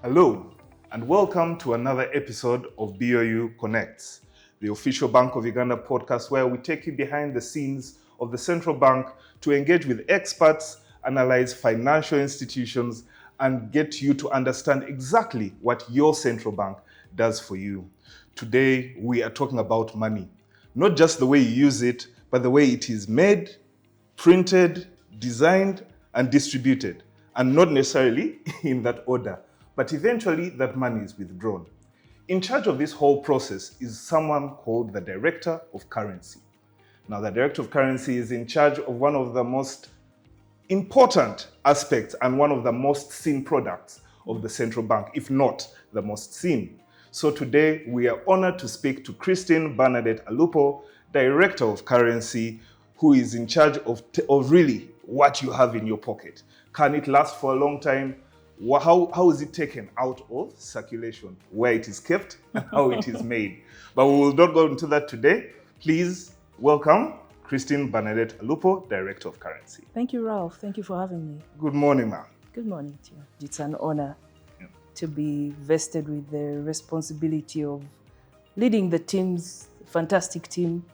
Hello, and welcome to another episode of BOU Connects, the official Bank of Uganda podcast where we take you behind the scenes of the central bank to engage with experts, analyze financial institutions, and get you to understand exactly what your central bank does for you. Today, we are talking about money, not just the way you use it, but the way it is made, printed, designed, and distributed, and not necessarily in that order, but eventually that money is withdrawn. In charge of this whole process is someone called the Director of Currency. Now, the Director of Currency is in charge of one of the most important aspects and one of the most seen products of the central bank, if not the most seen. So today, we are honored to speak to Christine Bernadette Alupo, Director of Currency, who is in charge of really what you have in your pocket. Can it last for a long time? How is it taken out of circulation, where it is kept and how it is made? But we will not go into that today. Please welcome Christine Bernadette Alupo, Director of Currency. Thank you, Ralph. Thank you for having me. Good morning, ma'am. Good morning to you. It's an honor to be vested with the responsibility of leading the team's fantastic team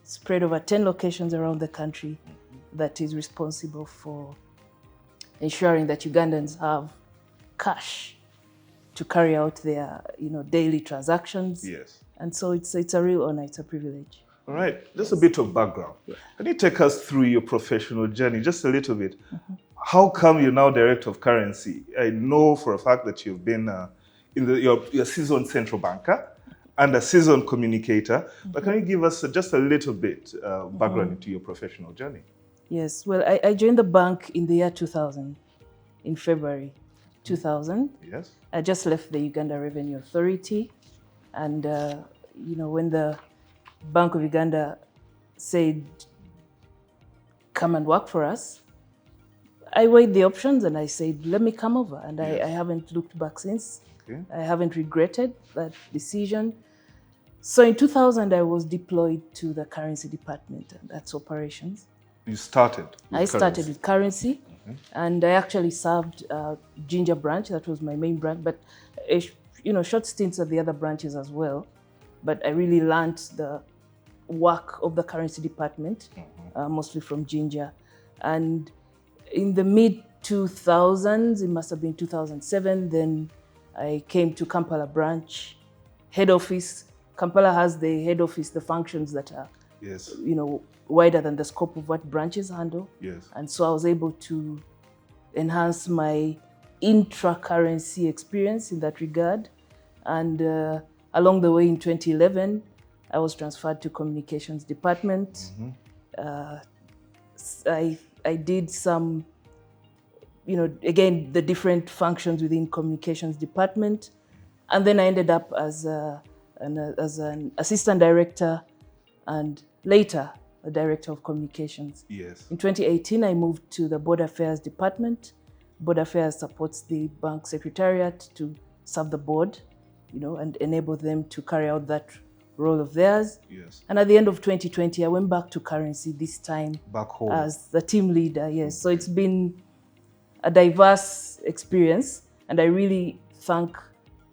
spread over 10 locations around the country that is responsible for ensuring that Ugandans have cash to carry out their daily transactions. Yes. And so it's a real honor, it's a privilege. All right, just a bit of background. Yeah. Can you take us through your professional journey, just a little bit? How come you're now Director of Currency? I know for a fact that you've been you're a seasoned central banker and a seasoned communicator, but can you give us just a little bit background into your professional journey? Yes, well, I joined the bank in the year 2000, in February 2000. Yes. I just left the Uganda Revenue Authority, and when the Bank of Uganda said, come and work for us, I weighed the options and I said, let me come over. And I haven't looked back since. Okay. I haven't regretted that decision. So in 2000, I was deployed to the currency department, and that's operations. You started? I started with currency, and I actually served Ginger branch. That was my main branch, but short stints at the other branches as well. But I really learned the work of the currency department, mostly from Ginger. And in the mid-2000s, it must have been 2007, then I came to Kampala branch, head office. Kampala has the head office, the functions that are, wider than the scope of what branches handle. Yes. And so I was able to enhance my intra-currency experience in that regard. And along the way in 2011, I was transferred to communications department. I did some, again, the different functions within communications department. And then I ended up as an assistant director and later a director of communications. Yes. In 2018, I moved to the Board Affairs department. Board Affairs supports the bank secretariat to serve the board, and enable them to carry out that role of theirs. Yes. And at the end of 2020, I went back to currency, this time back home as the team leader. Yes. So it's been a diverse experience, and I really thank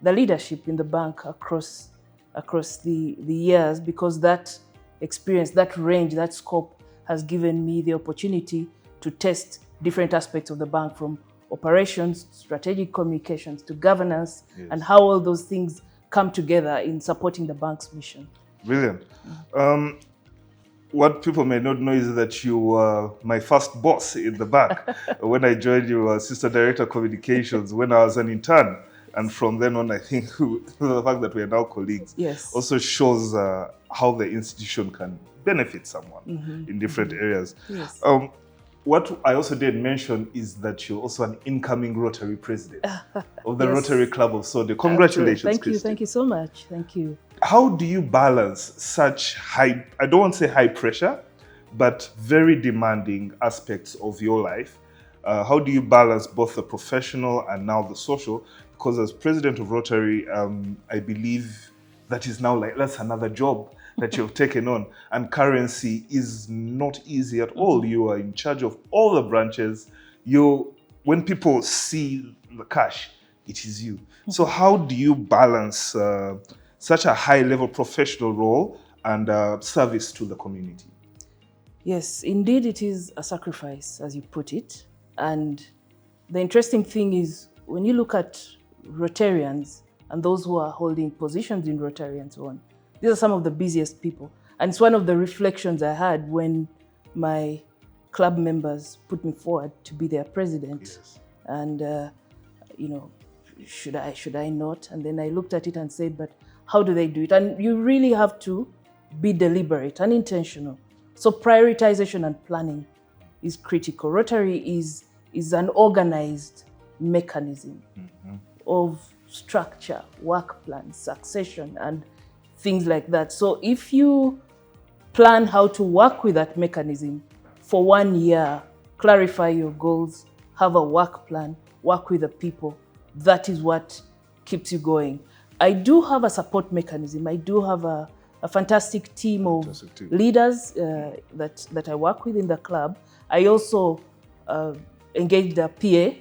the leadership in the bank across the years, because that experience, that range, that scope has given me the opportunity to test different aspects of the bank, from operations, strategic communications to governance, and how all those things come together in supporting the bank's mission. Brilliant. What people may not know is that you were my first boss in the bank. When I joined, you were Assistant Director of Communications when I was an intern. And from then on, I think the fact that we are now colleagues also shows how the institution can benefit someone in different areas. Yes. What I also did mention is that you're also an incoming Rotary President of the Rotary Club of Sode. Congratulations, Christine. Thank you so much. Thank you. How do you balance such high, I don't want to say high pressure, but very demanding aspects of your life? How do you balance both the professional and now the social? Because as President of Rotary, I believe that is now that's another job that you've taken on. And currency is not easy at all. You are in charge of all the branches. When people see the cash, it is you. So how do you balance such a high-level professional role and service to the community? Yes, indeed it is a sacrifice, as you put it. And the interesting thing is, when you look at Rotarians and those who are holding positions in Rotary and so on, these are some of the busiest people. And it's one of the reflections I had when my club members put me forward to be their president. Yes. And, should I not? And then I looked at it and said, but how do they do it? And you really have to be deliberate and intentional. So prioritization and planning is critical. Rotary is an organized mechanism of structure, work plans, succession, and things like that. So if you plan how to work with that mechanism for 1 year, clarify your goals, have a work plan, work with the people, that is what keeps you going. I do have a support mechanism. I do have a fantastic team of leaders that I work with in the club. I also engaged a PA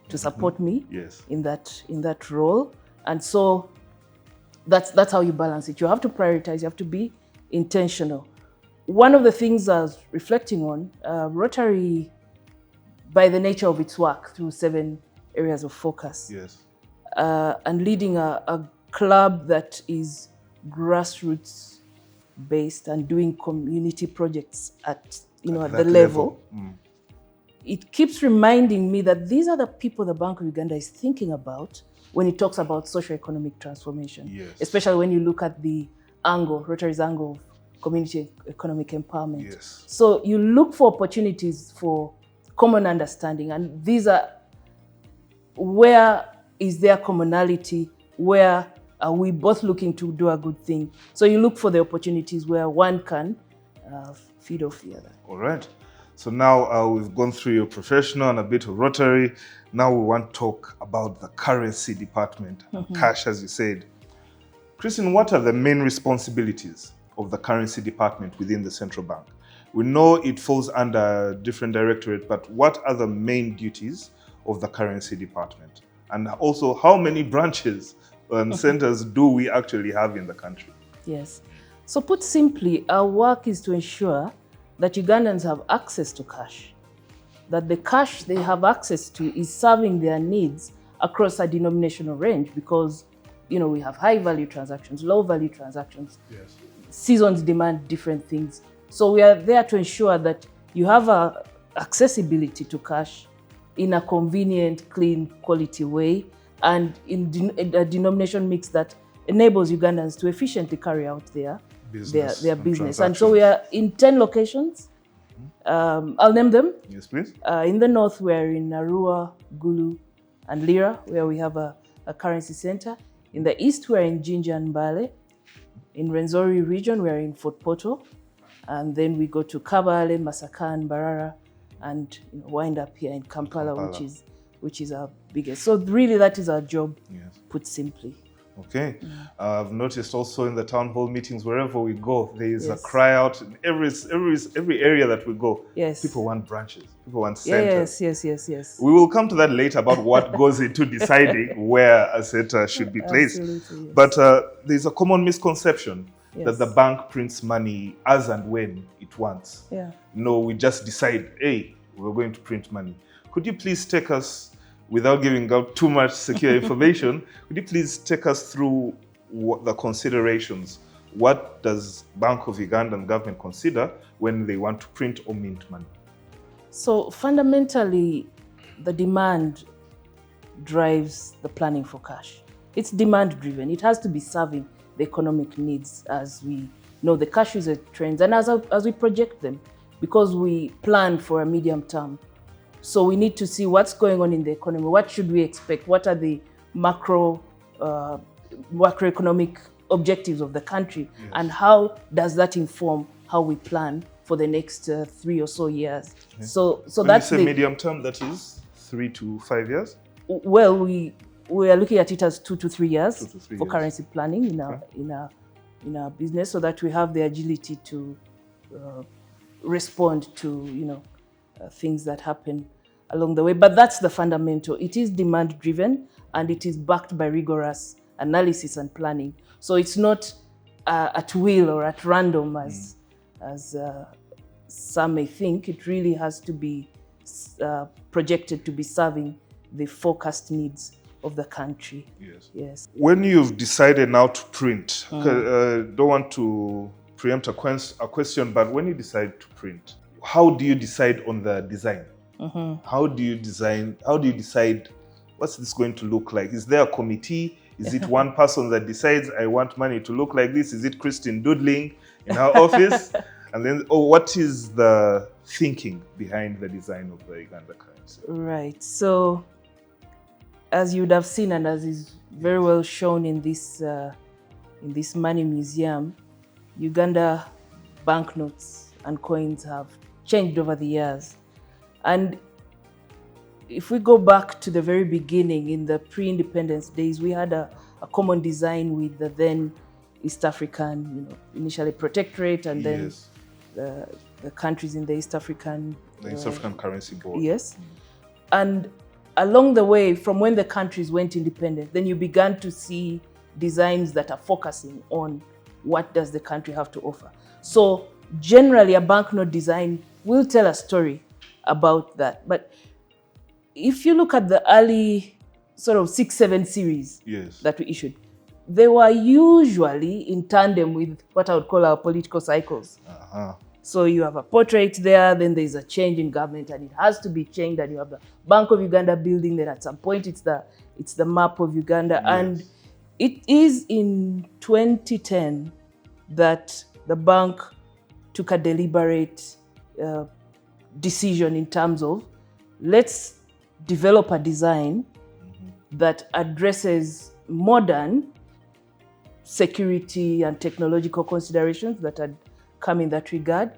to support me in that role. And so that's how you balance it. You have to prioritize, you have to be intentional. One of the things I was reflecting on, Rotary, by the nature of its work through 7 areas of focus, and leading a club that is grassroots based and doing community projects at the level. It keeps reminding me that these are the people the Bank of Uganda is thinking about when it talks about socio-economic transformation, especially when you look at the angle, Rotary's angle of community economic empowerment. So you look for opportunities for common understanding, and these are, where is there commonality, where are we both looking to do a good thing? So you look for the opportunities where one can feed off the other. All right. So now we've gone through your professional and a bit of Rotary. Now we want to talk about the currency department, cash, as you said. Christine, what are the main responsibilities of the currency department within the central bank? We know it falls under different directorate, but what are the main duties of the currency department? And also, how many branches and centers do we actually have in the country? Yes. So put simply, our work is to ensure that Ugandans have access to cash, that the cash they have access to is serving their needs across a denominational range, because we have high value transactions, low value transactions. Seasons demand different things. So we are there to ensure that you have accessibility to cash in a convenient, clean, quality way, and in a denomination mix that enables Ugandans to efficiently carry out their business. And so we are in 10 locations. I'll name them. Yes, please. In the north, we're in Arua, Gulu, and Lira, where we have a currency center. In the east, we're in Jinja and Mbale. In Rwenzori region, we're in Fort Portal. And then we go to Kabale, Masaka, and Barara, and wind up here in Kampala, which is our biggest. So really, that is our job, put simply. Okay. I've noticed also in the town hall meetings, wherever we go, there is a cry out in every area that we go. People want branches. People want centers. Yes. We will come to that later about what goes into deciding where a center should be placed. Absolutely, yes. But there's a common misconception that the bank prints money as and when it wants. No, we just decide, hey, we're going to print money. Could you please take us, without giving out too much secure information, could you please take us through what the considerations? What does Bank of Ugandan government consider when they want to print or mint money? So fundamentally, the demand drives the planning for cash. It's demand driven. It has to be serving the economic needs, as we know the cash user trends and as we project them, because we plan for a medium term. So we need to see what's going on in the economy. What should we expect? What are the macroeconomic objectives of the country? And how does that inform how we plan for the next 3 or so years? So when that's you say medium term, that is 3 to 5 years? Well, we are looking at it as 2 to 3 years for currency planning in our business, so that we have the agility to respond to things that happen along the way. But that's the fundamental. It is demand driven, and it is backed by rigorous analysis and planning. So it's not at will or at random as some may think. It really has to be projected to be serving the forecast needs of the country. Yes. When you've decided now to print, don't want to preempt a question, but when you decide to print, how do you decide on the design? How do you decide what's this going to look like? Is there a committee? Is it one person that decides, I want money to look like this? Is it Christine doodling in her office? And then, what is the thinking behind the design of the Uganda currency? Right. So, as you would have seen, and as is very well shown in this money museum, Uganda banknotes and coins have changed over the years. And if we go back to the very beginning, in the pre-independence days, we had a common design with the then East African, initially protectorate, and then the countries in the East African Currency Board. Yes. And along the way, from when the countries went independent, then you began to see designs that are focusing on what does the country have to offer. So generally, a banknote design will tell a story about that. But if you look at the early sort of 6-7 series that we issued, they were usually in tandem with what I would call our political cycles. So you have a portrait there, then there's a change in government and it has to be changed, and you have the Bank of Uganda building, then at some point it's the map of Uganda. And it is in 2010 that the bank took a deliberate decision in terms of, let's develop a design that addresses modern security and technological considerations that had come in that regard,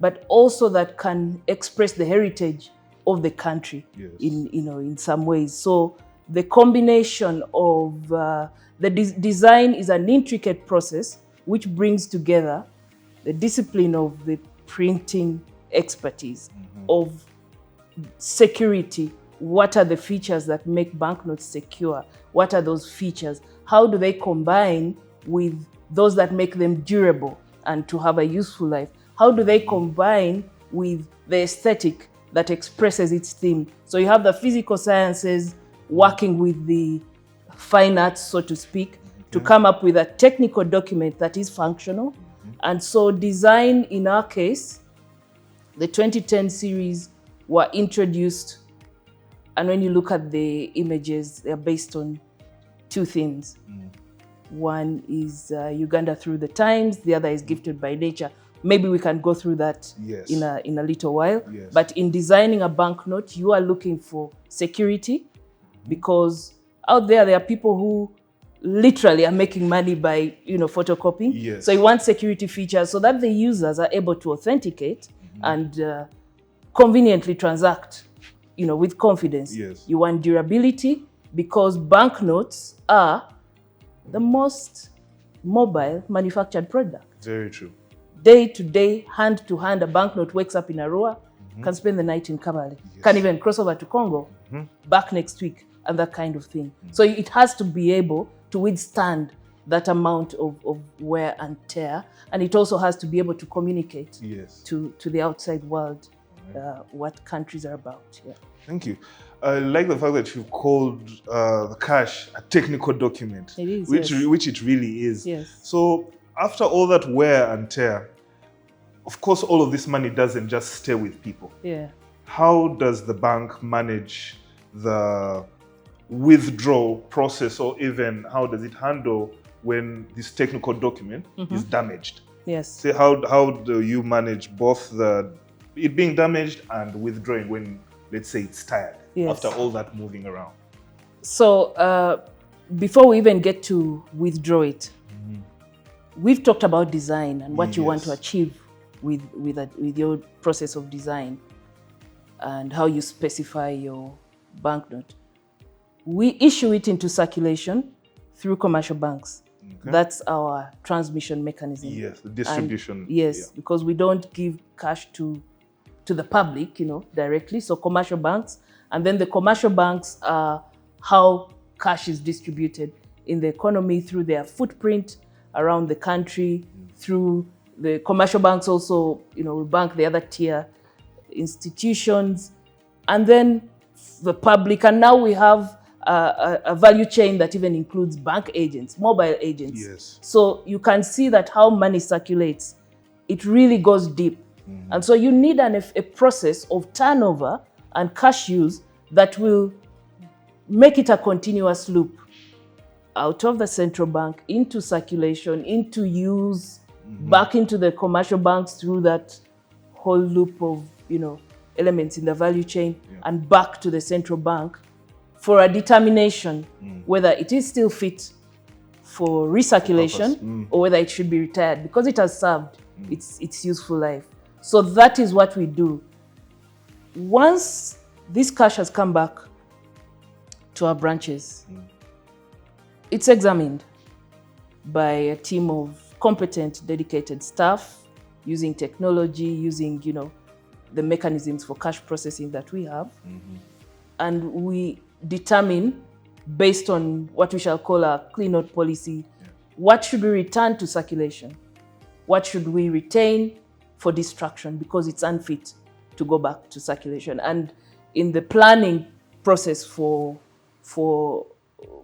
but also that can express the heritage of the country in some ways. So the combination of the design is an intricate process which brings together the discipline of the printing expertise, of security. What are the features that make banknotes secure? What are those features? How do they combine with those that make them durable and to have a useful life? How do they combine with the aesthetic that expresses its theme? So you have the physical sciences working with the fine arts, so to speak, to come up with a technical document that is functional. And so design, in our case, the 2010 series were introduced, and when you look at the images, they're based on two themes. One is Uganda through the times, the other is gifted by nature. Maybe we can go through that in a little while. But in designing a banknote, you are looking for security, because out there are people who literally are making money by photocopying. So you want security features so that the users are able to authenticate and conveniently transact with confidence. You want durability, because banknotes are the most mobile manufactured product. Very true. Day to day, hand to hand, a banknote wakes up in Arua, can spend the night in Kabale, can even cross over to Congo, back next week, and that kind of thing. So it has to be able to withstand that amount of wear and tear, and it also has to be able to communicate to the outside world what countries are about. Thank you. I like the fact that you called the cash a technical document. It is, which it really is. So after all that wear and tear, of course, all of this money doesn't just stay with people. How does the bank manage the withdrawal process, or even how does it handle when this technical document is damaged? So how do you manage both it being damaged and withdrawing when, let's say, it's tired after all that moving around? So before we even get to withdraw it, we've talked about design and what you want to achieve with your process of design and how you specify your banknote. We issue it into circulation through commercial banks. That's our transmission mechanism. The distribution. And because we don't give cash to the public, directly. So commercial banks, and then the commercial banks are how cash is distributed in the economy through their footprint around the country, through the commercial banks also, we bank the other tier institutions, and then the public. And now we have a value chain that even includes bank agents, mobile agents. Yes. So you can see that how money circulates, it really goes deep. And so you need a process of turnover and cash use that will make it a continuous loop out of the central bank into circulation, into use, back into the commercial banks through that whole loop of elements in the value chain, and back to the central bank for a determination whether it is still fit for recirculation or whether it should be retired because it has served its useful life. So that is what we do. Once this cash has come back to our branches, it's examined by a team of competent, dedicated staff using technology, using the mechanisms for cash processing that we have. And we determine, based on what we shall call a clean out policy, what should we return to circulation? What should we retain for destruction because it's unfit to go back to circulation? And in the planning process for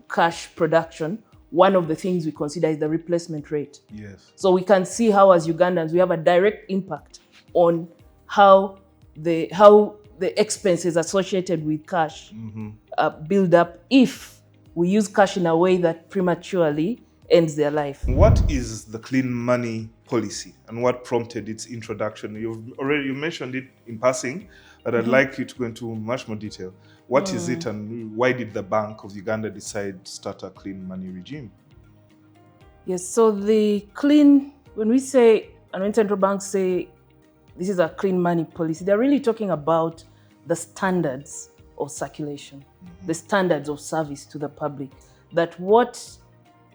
cash production, one of the things we consider is the replacement rate. Yes. So we can see how, as Ugandans, we have a direct impact on how the expenses associated with cash build up if we use cash in a way that prematurely ends their life. What is the clean money policy and what prompted its introduction? You mentioned it in passing, but I'd like you to go into much more detail. What is it, and why did the Bank of Uganda decide to start a clean money regime? Yes, so when central banks say this is a clean money policy, they're really talking about the standards of circulation, the standards of service to the public, that what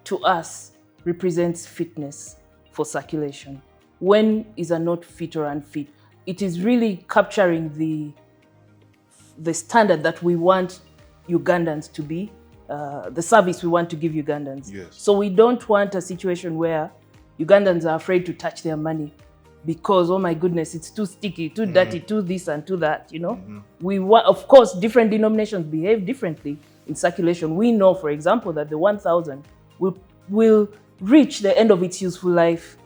to us represents fitness for circulation. When is a note fit or unfit? It is really capturing the standard that we want Ugandans to be, the service we want to give Ugandans. Yes. So we don't want a situation where Ugandans are afraid to touch their money because, oh my goodness, it's too sticky, too dirty, too this and too that, We want, of course, different denominations behave differently in circulation. We know, for example, that the 1,000 will reach the end of its useful life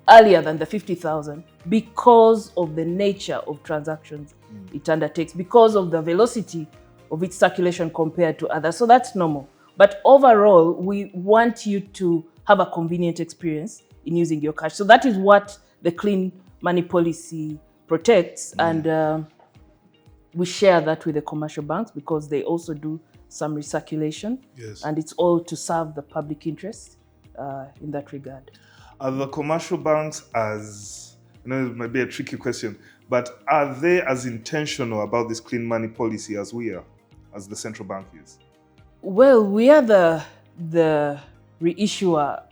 earlier than the 50,000 because of the nature of transactions it undertakes, because of the velocity of its circulation compared to others. So that's normal. But overall, we want you to have a convenient experience in using your cash. So that is what the clean money policy protects. And we share that with the commercial banks because they also do some recirculation. Yes. And it's all to serve the public interest in that regard. Are the commercial banks it might be a tricky question, but are they as intentional about this clean money policy as we are, as the central bank is? Well, we are the reissuer,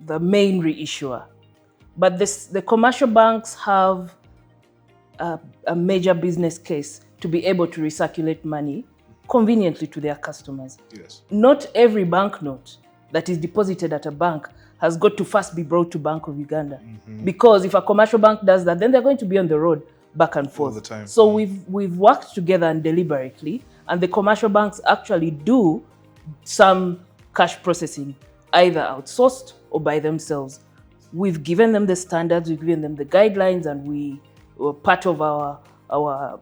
the main reissuer. But the commercial banks have a major business case to be able to recirculate money conveniently to their customers. Yes. Not every banknote that is deposited at a bank has got to first be brought to Bank of Uganda. Because if a commercial bank does that, then they're going to be on the road back and forth. All the time. So we've worked together and deliberately, and the commercial banks actually do some cash processing, either outsourced or by themselves. We've given them the standards, we've given them the guidelines, and part of our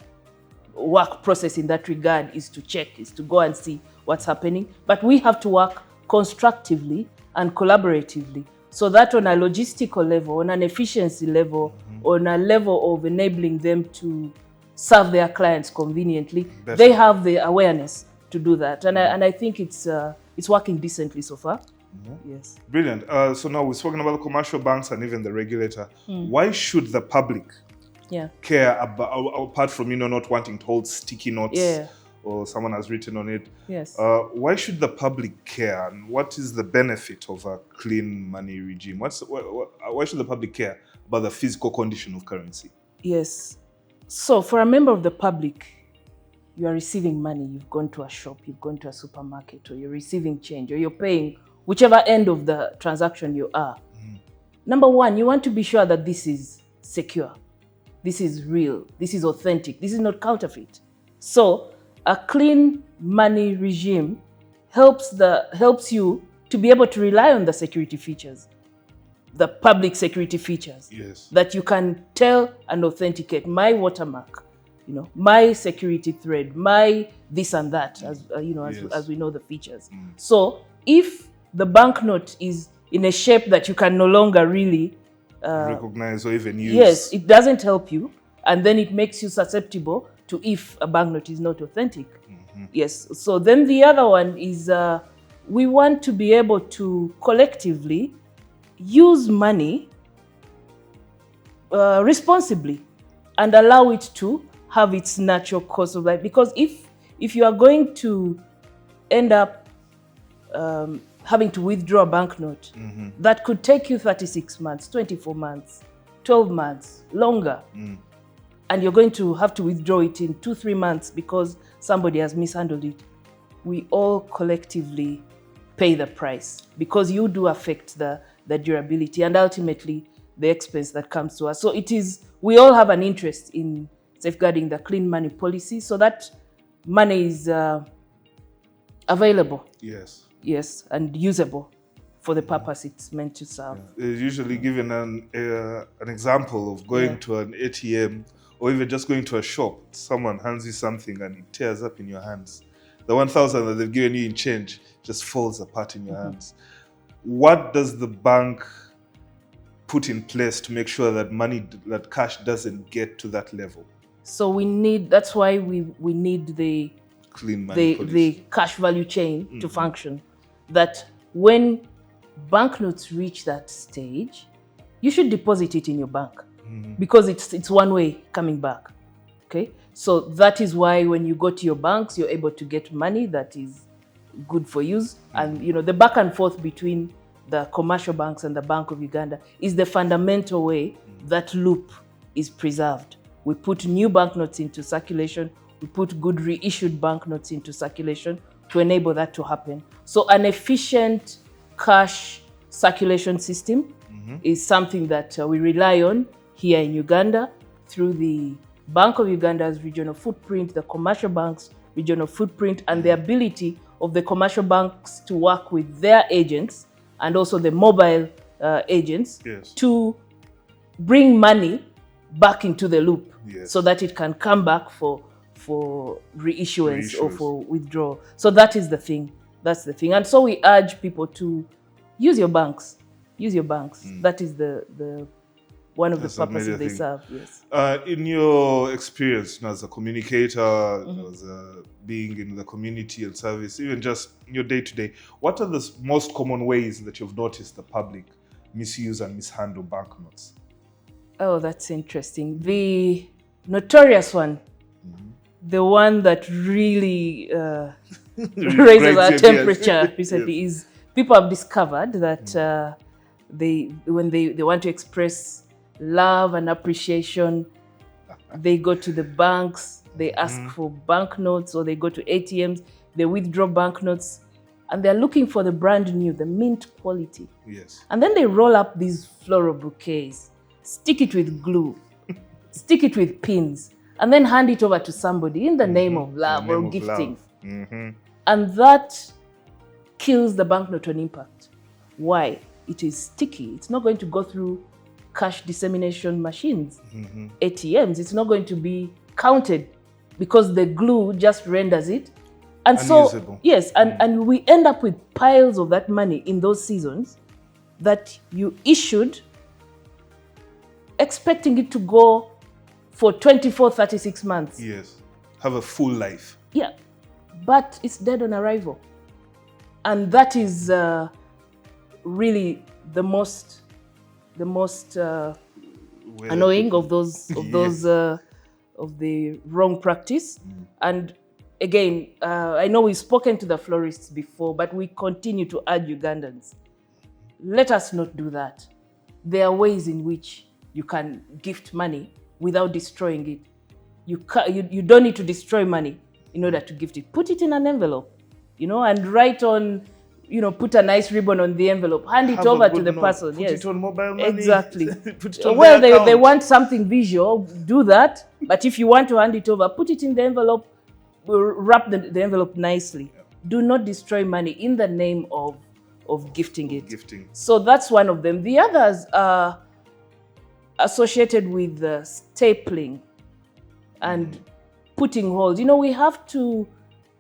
work process in that regard is to go and see what's happening. But we have to work constructively and collaboratively, so that on a logistical level, on an efficiency level, on a level of enabling them to serve their clients conveniently, they have the awareness to do that. And I think it's working decently so far. Yes. Brilliant. So now we've spoken about the commercial banks and even the regulator. Why should the public care about, apart from not wanting to hold sticky notes or someone has written on it? Yes. Why should the public care, and what is the benefit of a clean money regime? Why should the public care about the physical condition of currency? Yes. So for a member of the public, you are receiving money, you've gone to a shop, you've gone to a supermarket, or you're receiving change, or you're paying whichever end of the transaction you are. Number one, you want to be sure that this is secure, this is real, this is authentic, this is not counterfeit. So a clean money regime helps you to be able to rely on the security features, the public security features, Yes. that you can tell and authenticate my watermark, my security thread, my this and that, as we know the features. So if the banknote is in a shape that you can no longer really recognize or even use. Yes, it doesn't help you, and then it makes you susceptible to if a banknote is not authentic. Yes. So then the other one is we want to be able to collectively use money responsibly and allow it to have its natural course of life. Because if you are going to end up having to withdraw a banknote, that could take you 36 months, 24 months, 12 months, longer. And you're going to have to withdraw it in 2-3 months because somebody has mishandled it. We all collectively pay the price because you do affect the durability and ultimately the expense that comes to us. So we all have an interest in safeguarding the clean money policy so that money is available. Yes, and usable for the purpose it's meant to serve. Usually given an example of going to an ATM or even just going to a shop, someone hands you something and it tears up in your hands. The 1,000 that they've given you in change just falls apart in your hands. What does the bank put in place to make sure that cash doesn't get to that level? So that's why we need the clean money policy, the cash value chain to function. That when banknotes reach that stage, you should deposit it in your bank because it's one way coming back. Okay, so that is why when you go to your banks, you're able to get money that is good for use. And the back and forth between the commercial banks and the Bank of Uganda is the fundamental way that loop is preserved. We put new banknotes into circulation. We put good reissued banknotes into circulation to enable that to happen. So an efficient cash circulation system is something that we rely on here in Uganda through the Bank of Uganda's regional footprint, the commercial banks' regional footprint, and the ability of the commercial banks to work with their agents and also the mobile agents to bring money back into the loop so that it can come back for reissuance or for withdrawal. So that is the thing. That's the thing. And so we urge people to use your banks. Use your banks. That is the one of the purposes they serve. Yes. In your experience as a communicator, as being in the community and service, even just in your day-to-day, what are the most common ways that you've noticed the public misuse and mishandle banknotes? Oh, that's interesting. The notorious one, the one that really raises our temperature recently is people have discovered that when they want to express love and appreciation, they go to the banks, they ask for banknotes, or they go to ATMs, they withdraw banknotes, and they're looking for the brand new, the mint quality. And then they roll up these floral bouquets, stick it with glue, stick it with pins, and then hand it over to somebody in the name of love or gifting. And that kills the banknote on impact. Why? It is sticky. It's not going to go through cash dissemination machines, ATMs. It's not going to be counted because the glue just renders it. And unusable. So, and we end up with piles of that money in those seasons that you issued expecting it to go for 24, 36 months. Have a full life. But it's dead on arrival. And that is really the most annoying of those of the wrong practice. And again, I know we've spoken to the florists before, but we continue to urge Ugandans, let us not do that. There are ways in which you can gift money without destroying it. You don't need to destroy money in order to gift it. Put it in an envelope, and write on, put a nice ribbon on the envelope, hand it over to the person. Put it on mobile money. Exactly. Put it on Well, their they account. want something visual, do that. But if you want to hand it over, put it in the envelope, wrap the envelope nicely. Yeah. Do not destroy money in the name of gifting it. Gifting. So that's one of them. The others are associated with stapling and putting holes. We have to,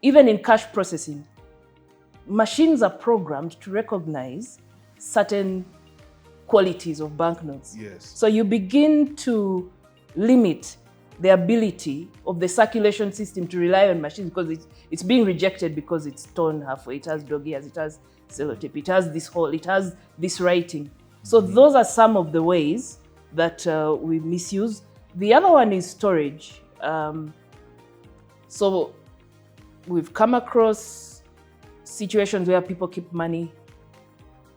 even in cash processing, machines are programmed to recognize certain qualities of banknotes. Yes. So you begin to limit the ability of the circulation system to rely on machines because it's being rejected because it's torn halfway. It has dog ears, it has sellotape, it has this hole, it has this writing. So those are some of the ways that we misuse. The other one is storage. So we've come across situations where people keep money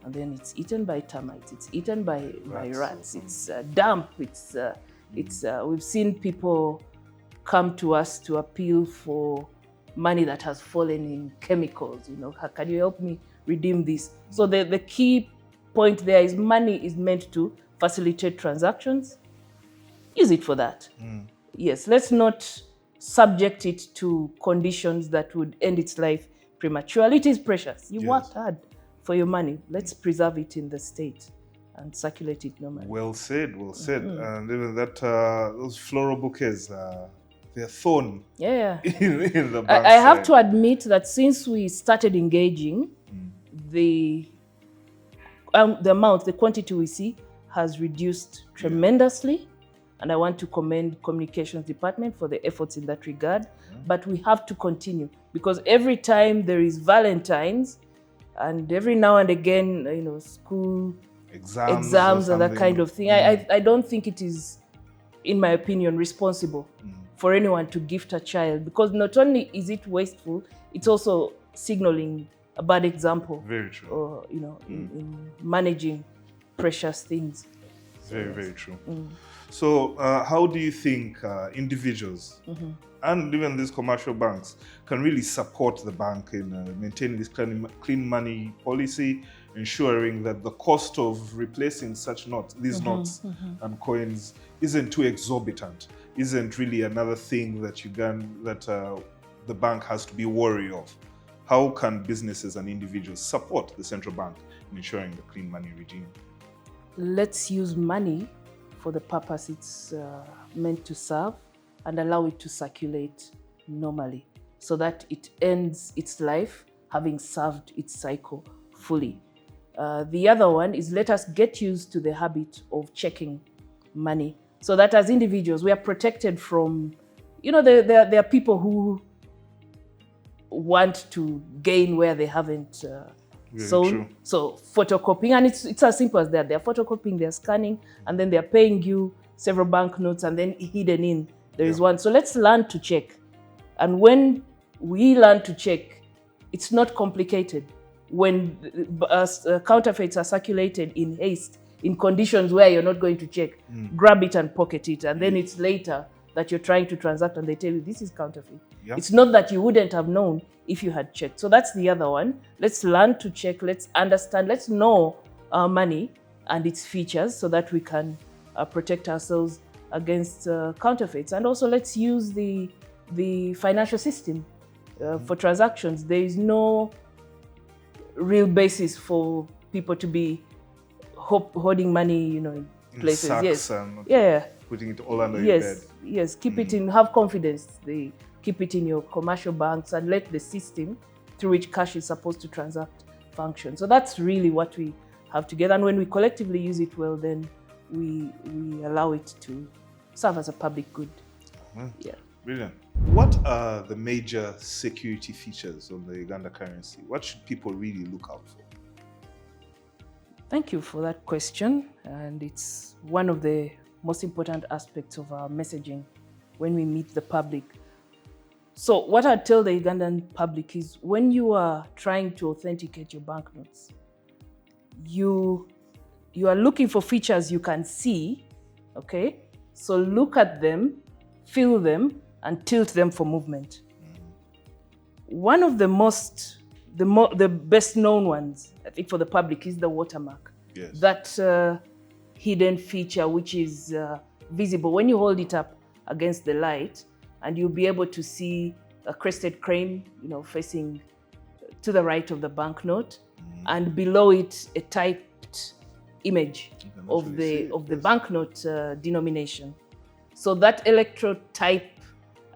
and then it's eaten by termites, it's eaten by rats, it's damp, we've seen people come to us to appeal for money that has fallen in chemicals. Can you help me redeem this? So the key point there is money is meant to facilitate transactions. Use it for that. Yes, let's not subject it to conditions that would end its life prematurely. It is precious. You worked hard for your money. Let's preserve it in the state and circulate it normally. Well said, well said. And even that, those floral bouquets, they're thorn in the bank I have to admit that since we started engaging, the amount, the quantity we see has reduced tremendously. And I want to commend Communications Department for the efforts in that regard. But we have to continue because every time there is Valentine's and every now and again, school exams and that kind of thing. I don't think it is, in my opinion, responsible for anyone to gift a child because not only is it wasteful, it's also signaling a bad example. Very true. Or, in managing precious things. Very, very true. So how do you think individuals and even these commercial banks can really support the bank in maintaining this clean money policy, ensuring that the cost of replacing such notes, these notes and coins, isn't too exorbitant, isn't really another thing that the bank has to be wary of? How can businesses and individuals support the central bank in ensuring the clean money regime? Let's use money for the purpose it's meant to serve and allow it to circulate normally so that it ends its life having served its cycle fully. The other one is let us get used to the habit of checking money so that as individuals we are protected from, there are people who want to gain where they haven't sold. So photocopying, and it's as simple as that. They're photocopying, they're scanning, and then they're paying you several banknotes, and then hidden in there is one. So let's learn to check. And when we learn to check, it's not complicated. When counterfeits are circulated in haste, in conditions where you're not going to check, grab it and pocket it, and then it's later that you're trying to transact and they tell you this is counterfeit. It's not that you wouldn't have known if you had checked. So that's the other one. Let's learn to check, let's understand, let's know our money and its features so that we can protect ourselves against counterfeits. And also let's use the financial system for transactions. There is no real basis for people to be hoarding money, in places. Sacks and putting it all under your bed. Yes, keep it in, have confidence. Keep it in your commercial banks and let the system through which cash is supposed to transact function. So that's really what we have together. And when we collectively use it well, then we allow it to serve as a public good. Brilliant. What are the major security features of the Uganda currency? What should people really look out for? Thank you for that question. And it's one of the most important aspects of our messaging when we meet the public. So what I tell the Ugandan public is when you are trying to authenticate your banknotes, you are looking for features you can see, okay? So look at them, feel them, and tilt them for movement. One of the best known ones, I think, for the public is the watermark. Yes. That hidden feature which is visible when you hold it up against the light, and you'll be able to see a crested crane, facing to the right of the banknote, and below it a typed image of the banknote denomination. So that electrode type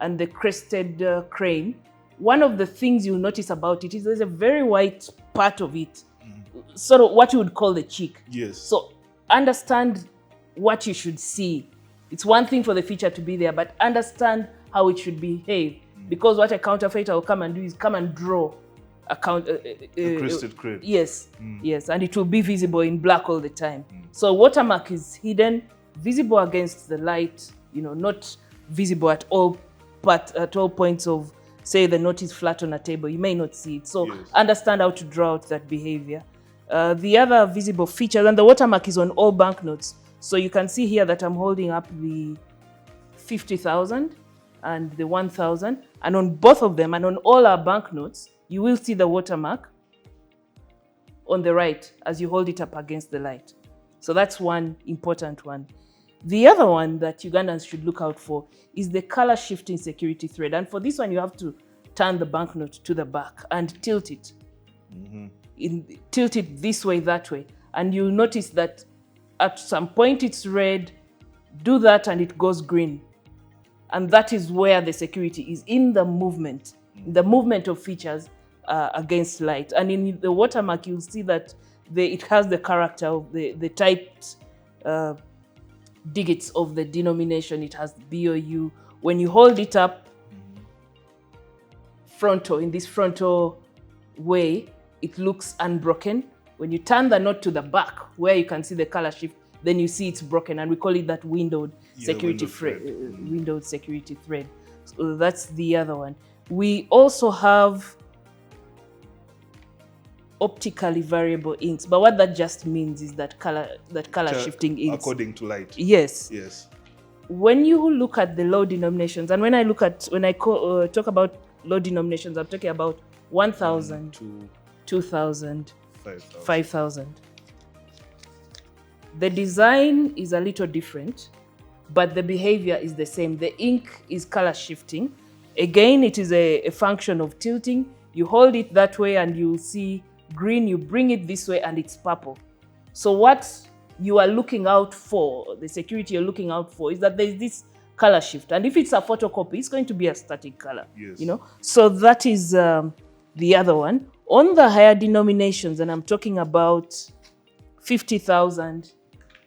and the crested crane, one of the things you'll notice about it is there's a very white part of it, sort of what you would call the cheek. Yes. So understand what you should see. It's one thing for the feature to be there, but understand how it should behave. Because what a counterfeiter will come and do is come and draw a crested crane. Yes, yes, and it will be visible in black all the time. So watermark is hidden, visible against the light, not visible at all points of, say, the note is flat on a table. You may not see it. So understand how to draw out that behavior. The other visible feature, and the watermark is on all banknotes. So you can see here that I'm holding up the 50,000 and the 1,000, and on both of them and on all our banknotes, you will see the watermark on the right as you hold it up against the light. So that's one important one. The other one that Ugandans should look out for is the color shifting security thread. And for this one, you have to turn the banknote to the back and tilt it. Tilt it this way, that way. And you'll notice that at some point it's red, do that and it goes green. And that is where the security is, in the movement of features against light. And in the watermark, you'll see that it has the character of the typed digits of the denomination. It has BOU. When you hold it up in this frontal way, it looks unbroken. When you turn the note to the back, where you can see the color shift, then you see it's broken, and we call it that windowed security thread. So that's the other one. We also have optically variable inks, but what that just means is that color shifting inks according to light. Yes. Yes. When you look at the low denominations, and when I talk about low denominations, I'm talking about 1,000, 2,000, 5,000. The design is a little different, but the behavior is the same. The ink is color shifting. Again, it is a function of tilting. You hold it that way and you'll see green. You bring it this way and it's purple. So what you are looking out for, the security you're looking out for, is that there's this color shift. And if it's a photocopy, it's going to be a static color. Yes. So that is the other one. On the higher denominations, and I'm talking about 50,000,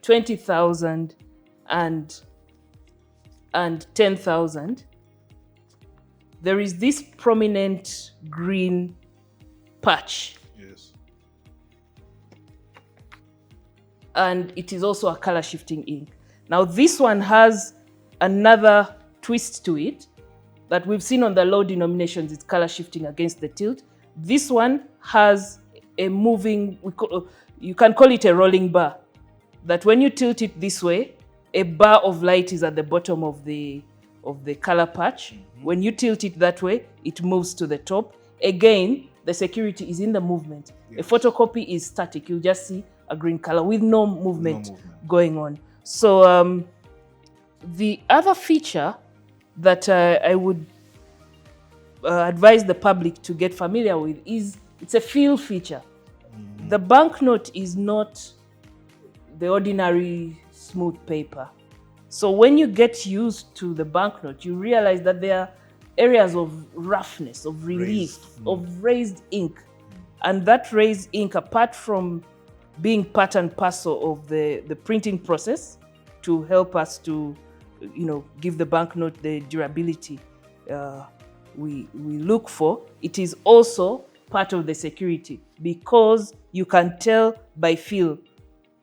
20,000, and 10,000, there is this prominent green patch. Yes. And it is also a color shifting ink. Now this one has another twist to it that we've seen on the low denominations. It's color shifting against the tilt. This one has a moving, you can call it a rolling bar, that when you tilt it this way, a bar of light is at the bottom of the color patch. When you tilt it that way, it moves to the top. Again, the security is in the movement. Yes. A photocopy is static. You'll just see a green color with no movement going on. So the other feature that I would advise the public to get familiar with is it's a feel feature. The banknote is not the ordinary smooth paper. So when you get used to the banknote, you realize that there are areas of roughness, of relief, of raised ink. And that raised ink, apart from being part and parcel of the printing process to help us to, give the banknote the durability we look for, it is also part of the security, because you can tell by feel.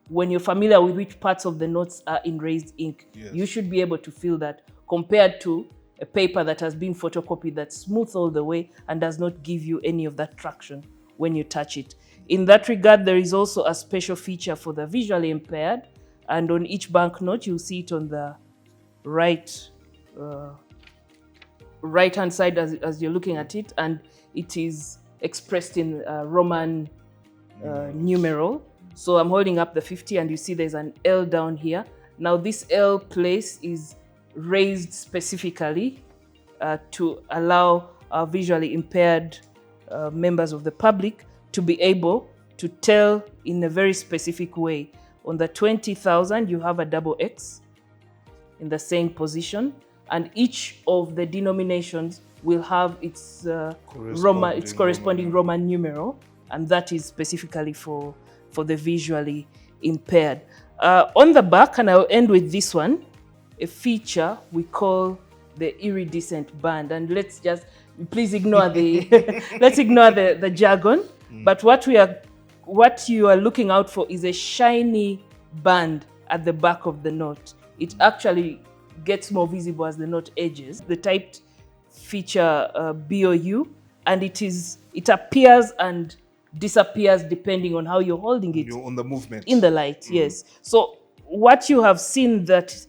When you're familiar with which parts of the notes are in raised ink, yes, you should be able to feel that, compared to a paper that has been photocopied that's smooth all the way and does not give you any of that traction when you touch it. In that regard, there is also a special feature for the visually impaired, and on each banknote, you'll see it on the right right-hand side as you're looking at it, and it is expressed in Roman numeral. So I'm holding up the 50 and you see there's an L down here. Now this L place is raised specifically to allow our visually impaired members of the public to be able to tell in a very specific way. On the 20,000, you have a double X in the same position, and each of the denominations will have its corresponding Roman numeral, and that is specifically for the visually impaired. On the back, and I'll end with this one, a feature we call the iridescent band, and let's just please ignore the let's ignore the jargon. But what you are looking out for is a shiny band at the back of the note. It actually gets more visible as the note ages. The typed feature BOU, and it appears and disappears depending on how you're holding it. On the movement. In the light, yes. So what you have seen that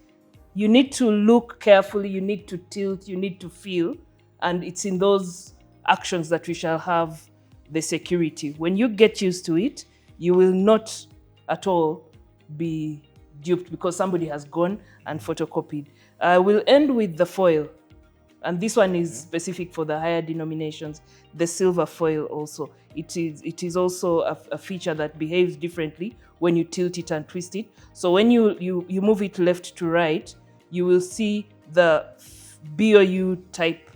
you need to look carefully, you need to tilt, you need to feel, and it's in those actions that we shall have the security. When you get used to it, you will not at all be duped because somebody has gone and photocopied. We'll end with the foil. And this one is specific for the higher denominations, the silver foil also. It is also a feature that behaves differently when you tilt it and twist it. So when you move it left to right, you will see the BOU typed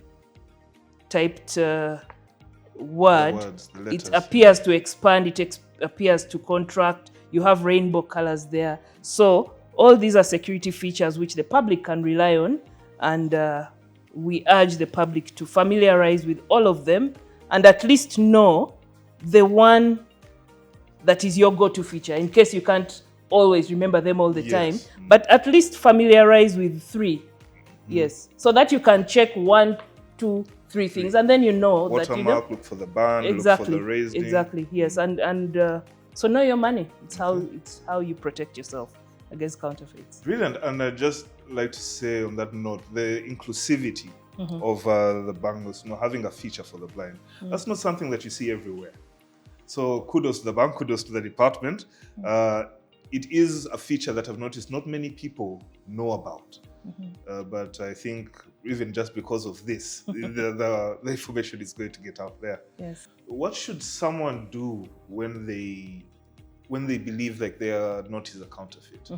word. It appears to expand, it appears to contract. You have rainbow colors there. So all these are security features which the public can rely on, and we urge the public to familiarize with all of them and at least know the one that is your go-to feature in case you can't always remember them all the time. But at least familiarize with 3. Yes. So that you can check 1, 2, 3 things, and then you know watermark, look for the band, exactly, look for the raised name. Exactly. Yes. And so know your money. It's how you protect yourself against counterfeits. Brilliant. And I'd just like to say on that note, the inclusivity of the bangles, having a feature for the blind. That's not something that you see everywhere. So kudos to the bank, kudos to the department. It is a feature that I've noticed not many people know about. But I think even just because of this, the information is going to get out there. Yes. What should someone do when they believe like their note is a counterfeit?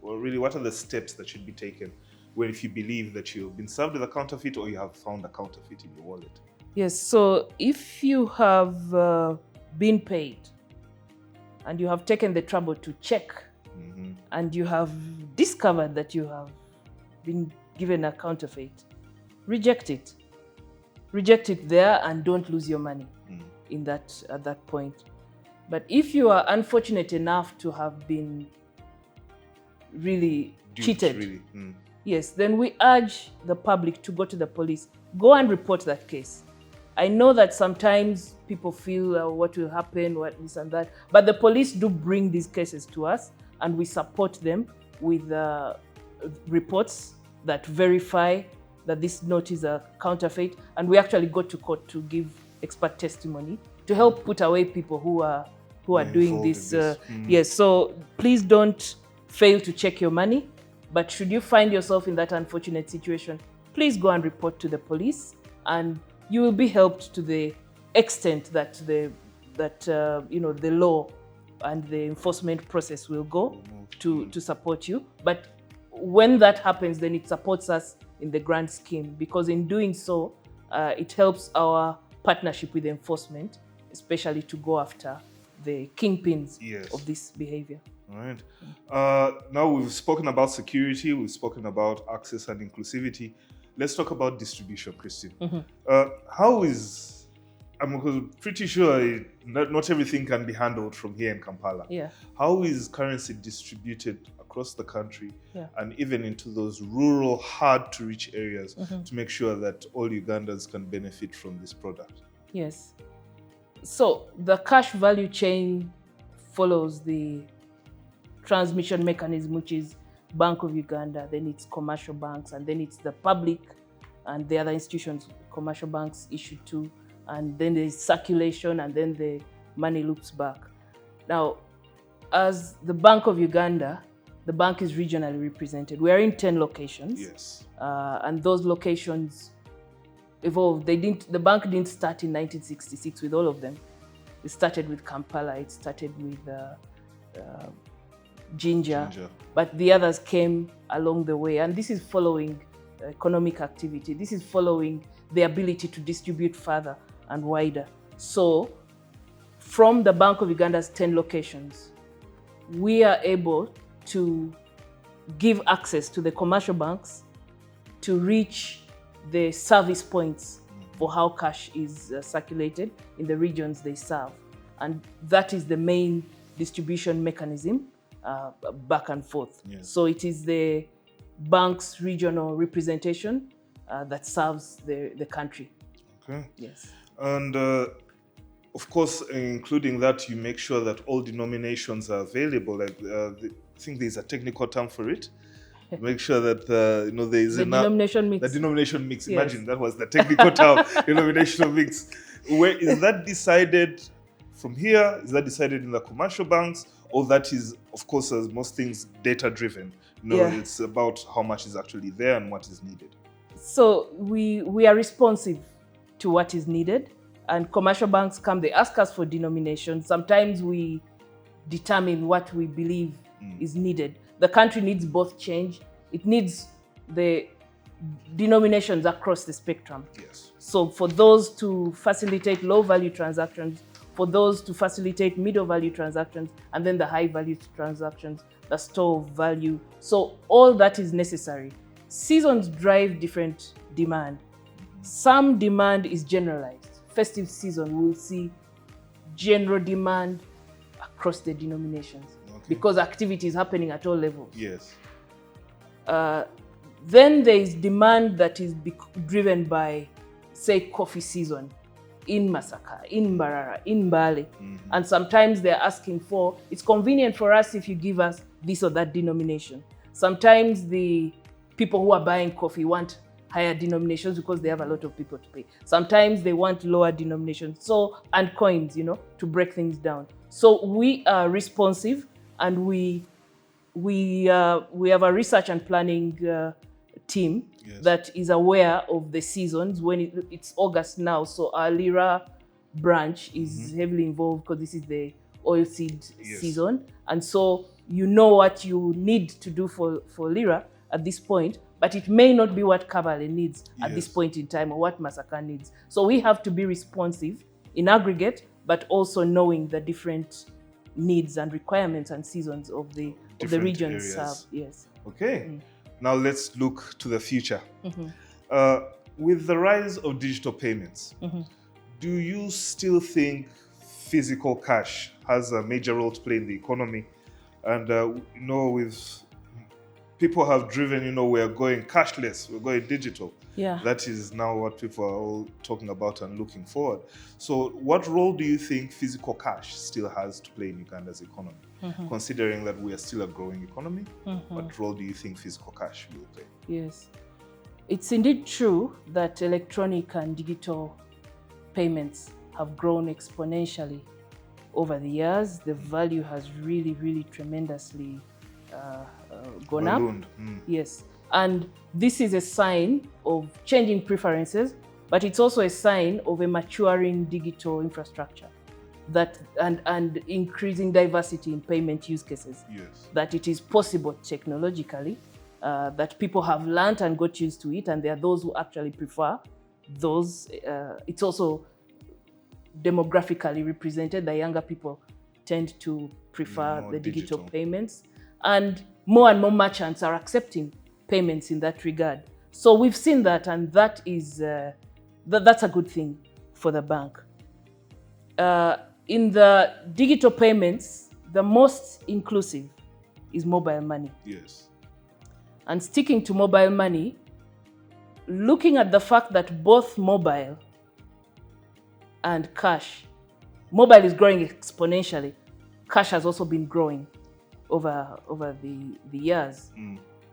Well, really, what are the steps that should be taken if you believe that you've been served with a counterfeit or you have found a counterfeit in your wallet? Yes. So if you have been paid and you have taken the trouble to check and you have discovered that you have been given a counterfeit, reject it. Reject it there and don't lose your money at that point. But if you are unfortunate enough to have been really cheated, yes, then we urge the public to go to the police. Go and report that case. I know that sometimes people feel what will happen, what this and that, but the police do bring these cases to us and we support them with reports that verify that this note is a counterfeit, and we actually go to court to give expert testimony to help put away people who are doing this. Yes, so please don't fail to check your money, but should you find yourself in that unfortunate situation, please go and report to the police, and you will be helped to the extent that the law and the enforcement process will go to support you. But when that happens, then it supports us in the grand scheme, because in doing so, it helps our partnership with enforcement, especially to go after the kingpins of this behavior. All right. Now we've spoken about security, we've spoken about access and inclusivity. Let's talk about distribution, Christine. I'm pretty sure not everything can be handled from here in Kampala. Yeah. How is currency distributed across the country and even into those rural, hard-to-reach areas to make sure that all Ugandans can benefit from this product? Yes. So the cash value chain follows the transmission mechanism, which is Bank of Uganda, then it's commercial banks, and then it's the public and the other institutions, commercial banks issue to, and then there's circulation, and then the money loops back. Now, as the Bank of Uganda, the bank is regionally represented. We are in 10 locations. Yes. And those locations evolved. The bank didn't start in 1966 with all of them. It started with Kampala, it started with Jinja, but the others came along the way. And this is following economic activity. This is following the ability to distribute further and wider. So from the Bank of Uganda's 10 locations, we are able to give access to the commercial banks to reach the service points for how cash is circulated in the regions they serve. And that is the main distribution mechanism back and forth. Yes. So it is the bank's regional representation that serves the country. Okay. Yes. And of course, including that, you make sure that all denominations are available. Like I think there's a technical term for it. Make sure that there is the denomination mix. The denomination mix. Yes. Imagine that was the technical term. Denominational mix. Where is that decided from here? Is that decided in the commercial banks, or that is, of course, as most things, data driven? It's about how much is actually there and what is needed. So we are responsive to what is needed, and commercial banks come. They ask us for denominations. Sometimes we determine what we believe is needed. The country needs both change. It needs the denominations across the spectrum. Yes. So for those to facilitate low-value transactions, for those to facilitate middle-value transactions, and then the high-value transactions, the store of value. So all that is necessary. Seasons drive different demand. Some demand is generalized. Festive season, we'll see general demand across the denominations. Because activity is happening at all levels. Yes. Then there is demand that is driven by, say, coffee season in Masaka, in Mbarara, in Mbale. And sometimes they're asking for, it's convenient for us if you give us this or that denomination. Sometimes the people who are buying coffee want higher denominations because they have a lot of people to pay. Sometimes they want lower denominations, and coins, to break things down. So we are responsive. And we have a research and planning team that is aware of the seasons. When it's August now, so our Lira branch is heavily involved because this is the oilseed season. And so what you need to do for Lira at this point, but it may not be what Kabale needs at this point in time or what Masaka needs. So we have to be responsive in aggregate, but also knowing the different needs and requirements and seasons of the regions served. Yes. Okay. Now let's look to the future. With the rise of digital payments, do you still think physical cash has a major role to play in the economy? And with people have driven, we're going cashless, we're going digital. Yeah. That is now what people are all talking about and looking forward. So what role do you think physical cash still has to play in Uganda's economy? Considering that we are still a growing economy, what role do you think physical cash will play? Yes. It's indeed true that electronic and digital payments have grown exponentially over the years. The value has really, really tremendously gone up. Yes. And this is a sign of changing preferences, but it's also a sign of a maturing digital infrastructure and increasing diversity in payment use cases. Yes. That it is possible technologically, that people have learned and got used to it, and there are those who actually prefer those. It's also demographically represented. The younger people tend to prefer the digital payments, and more merchants are accepting payments in that regard. So we've seen that, and that is that's a good thing for the bank. In the digital payments, the most inclusive is mobile money. Yes. And sticking to mobile money, looking at the fact that both mobile and cash, mobile is growing exponentially. Cash has also been growing over the years.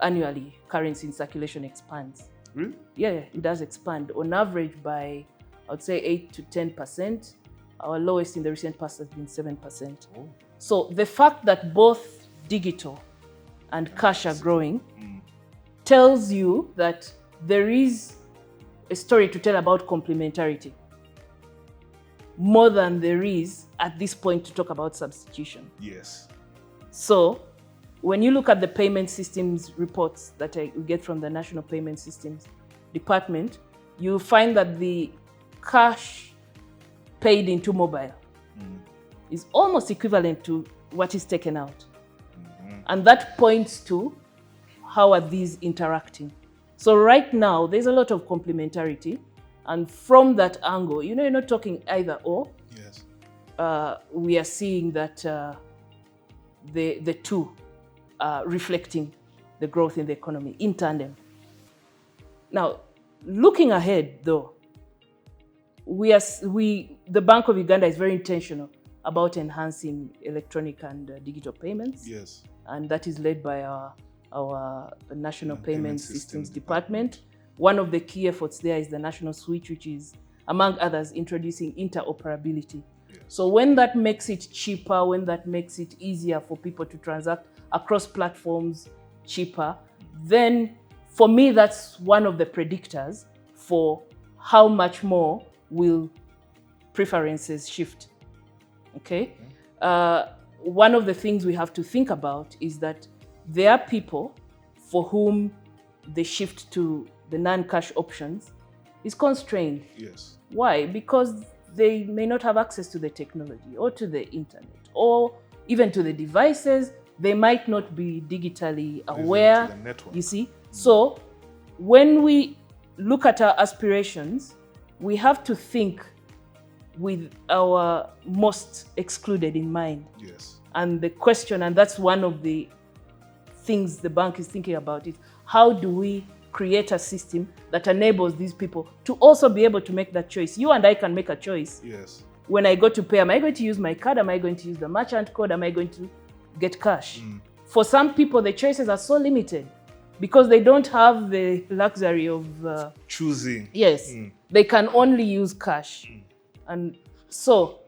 Annually, currency in circulation expands. Really? Yeah, it does expand on average by, I would say, 8 to 10%. Our lowest in the recent past has been 7%. Oh. So the fact that both digital and cash are growing tells you that there is a story to tell about complementarity, more than there is at this point to talk about substitution. Yes. So when you look at the payment systems reports that I get from the National Payment Systems Department, you find that the cash paid into mobile is almost equivalent to what is taken out. And that points to how are these interacting. So right now, there's a lot of complementarity. And from that angle, you're not talking either or. Yes. We are seeing that the two are reflecting the growth in the economy in tandem. Now, looking ahead, though, the Bank of Uganda is very intentional about enhancing electronic and digital payments. Yes. And that is led by our National Payment Systems Department. One of the key efforts there is the National Switch, which is, among others, introducing interoperability. Yes. So when that makes it cheaper, when that makes it easier for people to transact across platforms cheaper, then for me, that's one of the predictors for how much more will preferences shift. Okay? One of the things we have to think about is that there are people for whom the shift to the non-cash options is constrained. Yes. Why? Because they may not have access to the technology or to the internet or even to the devices. They might not be digitally aware, to the network. You see? So when we look at our aspirations, we have to think with our most excluded in mind. Yes. And the question, and that's one of the things the bank is thinking about, is how do we create a system that enables these people to also be able to make that choice? You and I can make a choice. Yes. When I go to pay, am I going to use my card? Am I going to use the merchant code? Am I going to get cash? For some people, the choices are so limited because they don't have the luxury of choosing. Yes, they can only use cash. And so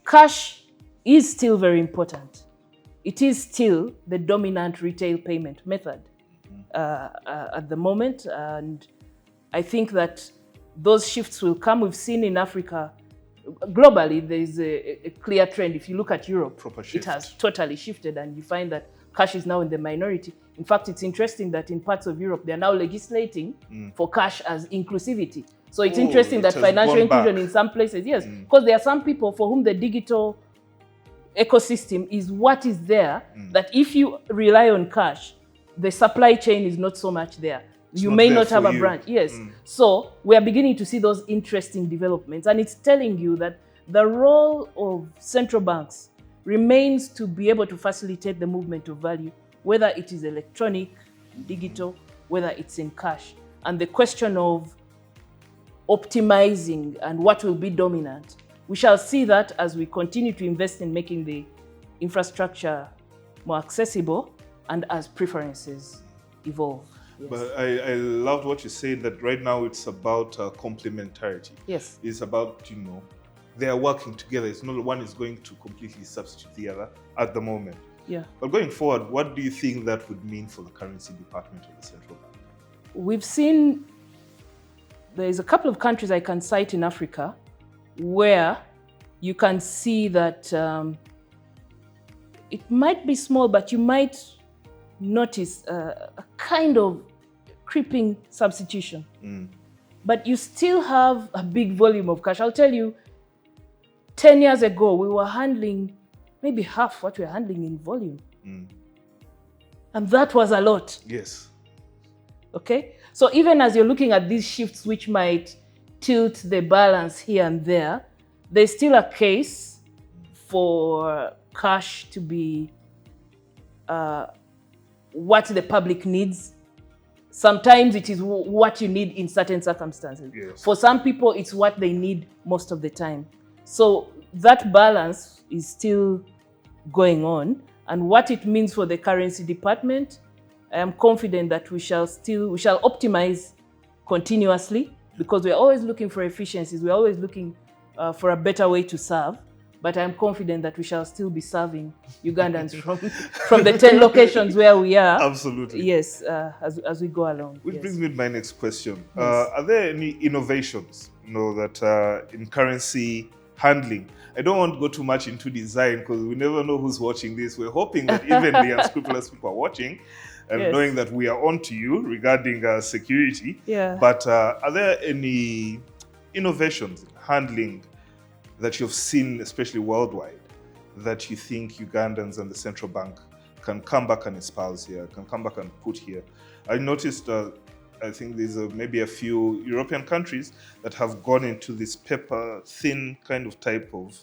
cash is still very important. It is still the dominant retail payment method at the moment. And I think that those shifts will come. We've seen in Africa, globally, there is a clear trend. If you look at Europe, it has totally shifted, and you find that cash is now in the minority. In fact, it's interesting that in parts of Europe, they are now legislating for cash as inclusivity. So it's interesting that financial inclusion in some places, yes, because there are some people for whom the digital ecosystem is what is there, that if you rely on cash, the supply chain is not so much there. You may not have a branch. Yes. So we are beginning to see those interesting developments. And it's telling you that the role of central banks remains to be able to facilitate the movement of value, whether it is electronic, digital, whether it's in cash. And the question of optimizing and what will be dominant, we shall see that as we continue to invest in making the infrastructure more accessible and as preferences evolve. Yes. But I loved what you said, that right now it's about complementarity. Yes. It's about, they are working together. It's not one is going to completely substitute the other at the moment. Yeah. But going forward, what do you think that would mean for the currency department of the central bank? We've seen there's a couple of countries I can cite in Africa where you can see that it might be small, but you might notice a kind of creeping substitution. But you still have a big volume of cash. I'll tell you, 10 years ago, we were handling maybe half what we're handling in volume. And that was a lot. Yes. Okay? So even as you're looking at these shifts which might tilt the balance here and there, there's still a case for cash to be what the public needs. Sometimes it is what you need in certain circumstances. Yes. For some people, it's what they need most of the time. So that balance is still going on. And what it means for the currency department, I am confident that we shall optimize continuously, because we're always looking for efficiencies. We're always looking for a better way to serve. But I'm confident that we shall still be serving Ugandans from the 10 locations where we are. Absolutely. Yes, as we go along. Which yes. brings me to my next question. Yes. Are there any innovations, that in currency handling? I don't want to go too much into design because we never know who's watching this. We're hoping that even the unscrupulous people are watching and Yes. knowing that we are on to you regarding security. Yeah. But are there any innovations in handling that you've seen, especially worldwide, that you think Ugandans and the central bank can come back and espouse here, can come back and put here? I noticed, I think there's maybe a few European countries that have gone into this paper thin kind of type of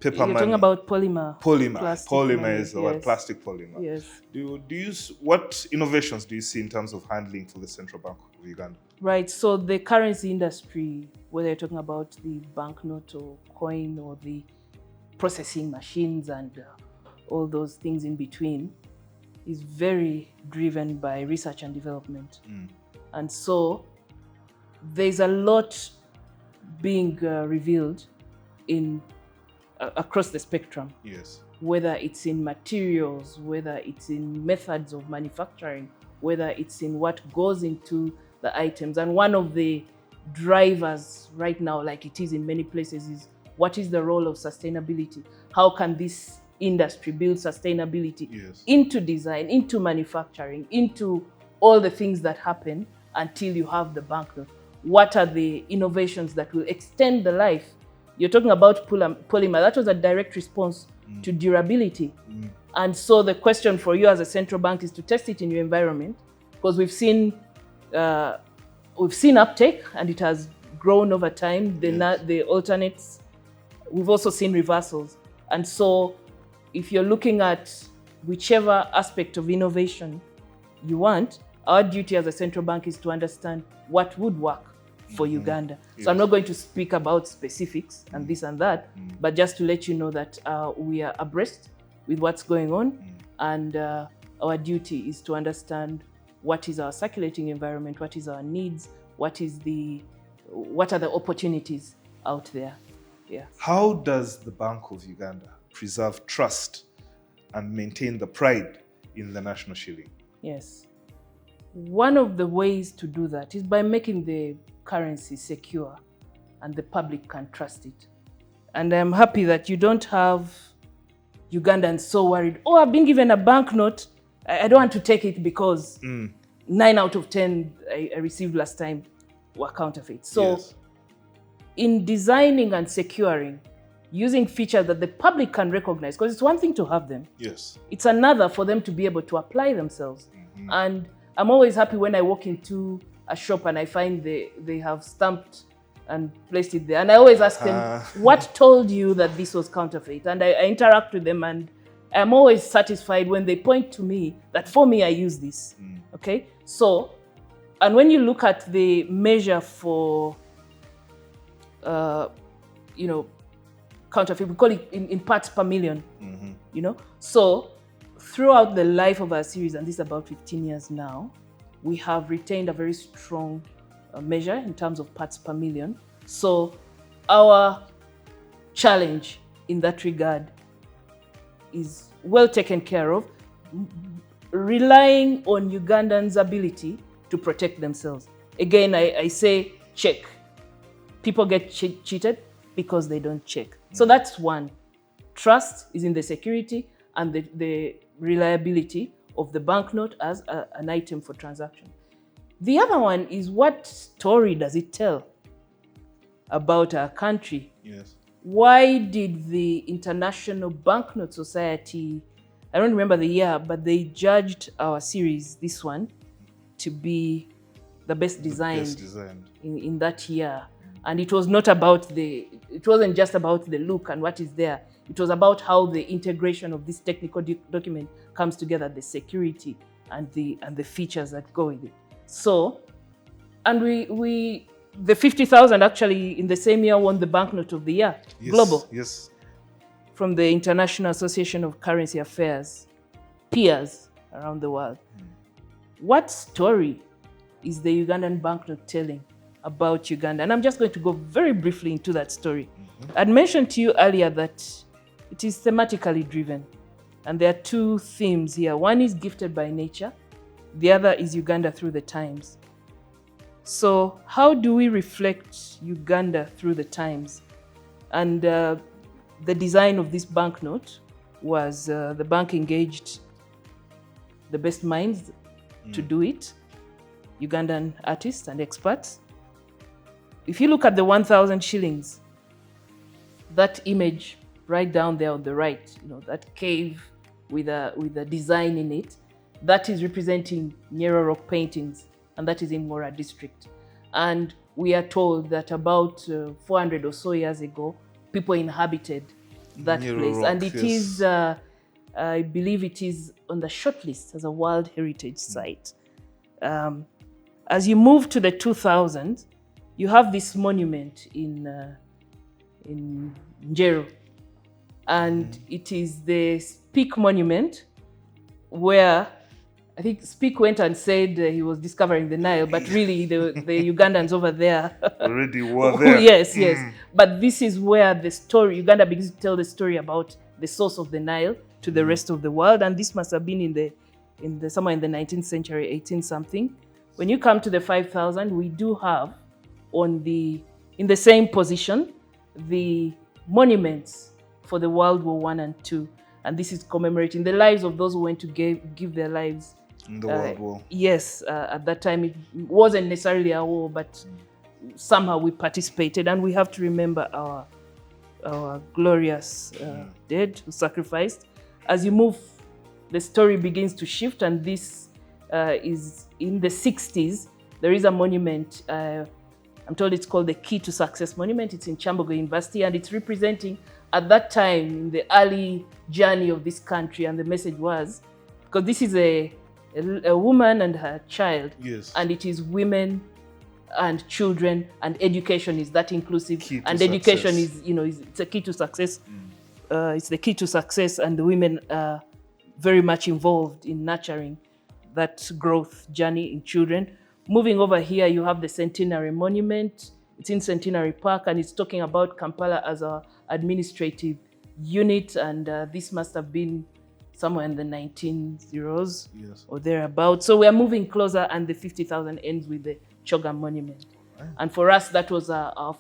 paper You're money. talking about polymer. Polymer money, is or yes. plastic polymer. Yes. What innovations do you see in terms of handling for the Central Bank of Uganda? Right. So the currency industry, whether you're talking about the banknote or coin or the processing machines and all those things in between, is very driven by research and development. And so there's a lot being revealed in across the spectrum. Yes. Whether it's in materials, whether it's in methods of manufacturing, whether it's in what goes into the items. And one of the drivers right now, like it is in many places, is what is the role of sustainability? How can this industry build sustainability Yes. into design, into manufacturing, into all the things that happen until you have the banknote? What are the innovations that will extend the life? You're talking about polymer. That was a direct response to durability. And so the question for you as a central bank is to test it in your environment, because we've seen uptake and it has grown over time. The alternates, we've also seen reversals. And so if you're looking at whichever aspect of innovation you want, our duty as a central bank is to understand what would work for Uganda. Yes. So I'm not going to speak about specifics and this and that, but just to let you know that we are abreast with what's going on, and our duty is to understand what is our circulating environment, what is our needs, what are the opportunities out there. Yeah. How does the Bank of Uganda preserve trust and maintain the pride in the national shilling? Yes. One of the ways to do that is by making the currency secure and the public can trust it. And I'm happy that you don't have Ugandans so worried, oh, I've been given a banknote, I don't want to take it because 9 out of 10 I received last time were counterfeit. So Yes. in designing and securing, using features that the public can recognize, because it's one thing to have them, Yes. it's another for them to be able to apply themselves. And I'm always happy when I walk into a shop and I find they have stamped and placed it there. And I always ask them, what told you that this was counterfeit? And I interact with them, and I'm always satisfied when they point to me that for me, I use this. Okay? So, and when you look at the measure for, counterfeit, we call it in parts per million, So throughout the life of our series, and this is about 15 years now, we have retained a very strong measure in terms of parts per million. So our challenge in that regard is well taken care of, relying on Ugandans' ability to protect themselves. Again, I say check. People get cheated because they don't check. So that's one. Trust is in the security and the reliability of the banknote as an item for transaction. The other one is, what story does it tell about our country? Yes. Why did the International Banknote Society, I don't remember the year, but they judged our series, this one, to be the best designed in that year. And it was not about it wasn't just about the look and what is there. It was about how the integration of this technical document comes together, the security and the features that go with it. So, and the 50,000 actually in the same year won the banknote of the year, global. Yes. From the International Association of Currency Affairs, peers around the world. What story is the Ugandan banknote telling about Uganda. And I'm just going to go very briefly into that story. I'd mentioned to you earlier that it is thematically driven. And there are two themes here. One is gifted by nature. The other is Uganda through the times. So how do we reflect Uganda through the times? And the design of this banknote was the bank engaged the best minds to do it, Ugandan artists and experts. If you look at the 1,000 shillings, that image right down there on the right, that cave with a design in it, that is representing Nyero rock paintings, and that is in Mora district. And we are told that about 400 or so years ago, people inhabited that place. Rock, and it is, I believe it is on the shortlist as a World Heritage Site. As you move to the 2000s, you have this monument in Njero. And it is the Speak monument, where I think Speak went and said he was discovering the Nile, but really the Ugandans over there already were there. Yes. But this is where the story, Uganda begins to tell the story about the source of the Nile to the rest of the world. And this must have been in the somewhere in the 19th century, 18 something. When you come to the 5,000, we do have in the same position, the monuments for the World War I and II. And this is commemorating the lives of those who went to give their lives in the World War. Yes, at that time it wasn't necessarily a war, but somehow we participated. And we have to remember our glorious dead who sacrificed. As you move, the story begins to shift, and this is in the 60s. There is a monument, I'm told it's called the Key to Success Monument. It's in Chambogo University, and it's representing, at that time, in the early journey of this country. And the message was, because this is a woman and her child, yes, and it is women and children, and education is that inclusive, and education is, it's a key to success. It's the key to success, and the women are very much involved in nurturing that growth journey in children. Moving over here, you have the Centenary Monument. It's in Centenary Park, and it's talking about Kampala as our administrative unit, and this must have been somewhere in the 1900s, yes, or thereabouts. So we are moving closer, and the 50,000 ends with the Choga Monument. Right. And for us, that was I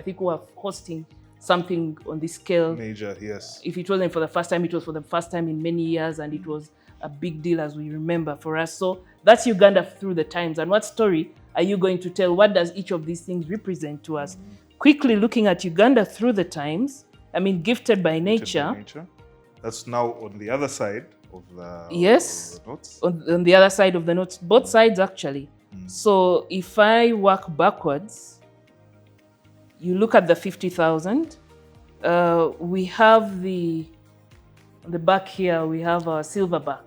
think we were hosting something on this scale. Major, yes. If it wasn't for the first time, it was for the first time in many years, and it was a big deal, as we remember, for us. So that's Uganda through the times. And what story are you going to tell? What does each of these things represent to us? Quickly looking at Uganda through the times, gifted by nature. That's now on the other side of the, yes, of the notes. On the other side of the notes, both sides actually. So if I work backwards, you look at the 50,000, we have on the back here, we have our silverback,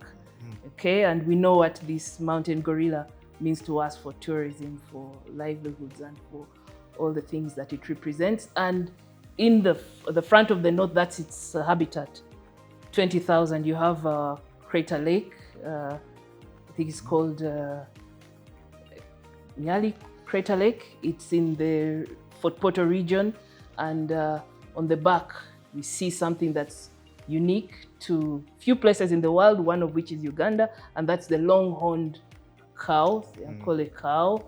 okay? And we know what this mountain gorilla means to us for tourism, for livelihoods, and for all the things that it represents. And in the front of the note, that's its habitat. 20,000, you have Crater Lake, I think it's called Nyali Crater Lake. It's in the Fort Portal region, and on the back, we see something that's unique to few places in the world, one of which is Uganda, and that's the long-horned cow, they call it cow.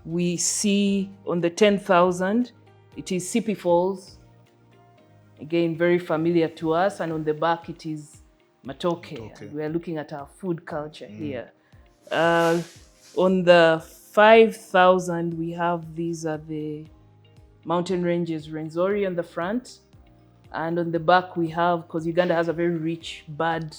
We see on the 10,000, it is Sipi Falls, again, very familiar to us, and on the back, it is Matoke. We are looking at our food culture here. On the 5,000, we have, these are the mountain ranges, Rwenzori on the front, and on the back we have, because Uganda has a very rich bird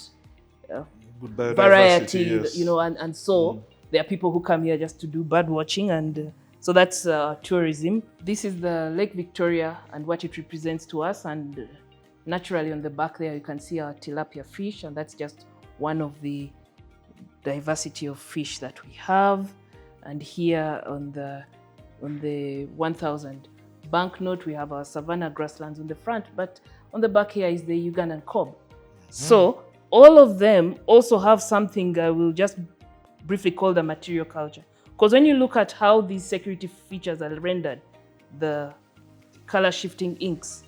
variety, yes, and so there are people who come here just to do bird watching, and so that's tourism. This is the Lake Victoria and what it represents to us, and naturally on the back there you can see our tilapia fish, and that's just one of the diversity of fish that we have. And here on the 1,000 banknote, we have our savanna grasslands on the front, but on the back here is the Ugandan kob. So all of them also have something I will just briefly call the material culture. Because when you look at how these security features are rendered, the color shifting inks,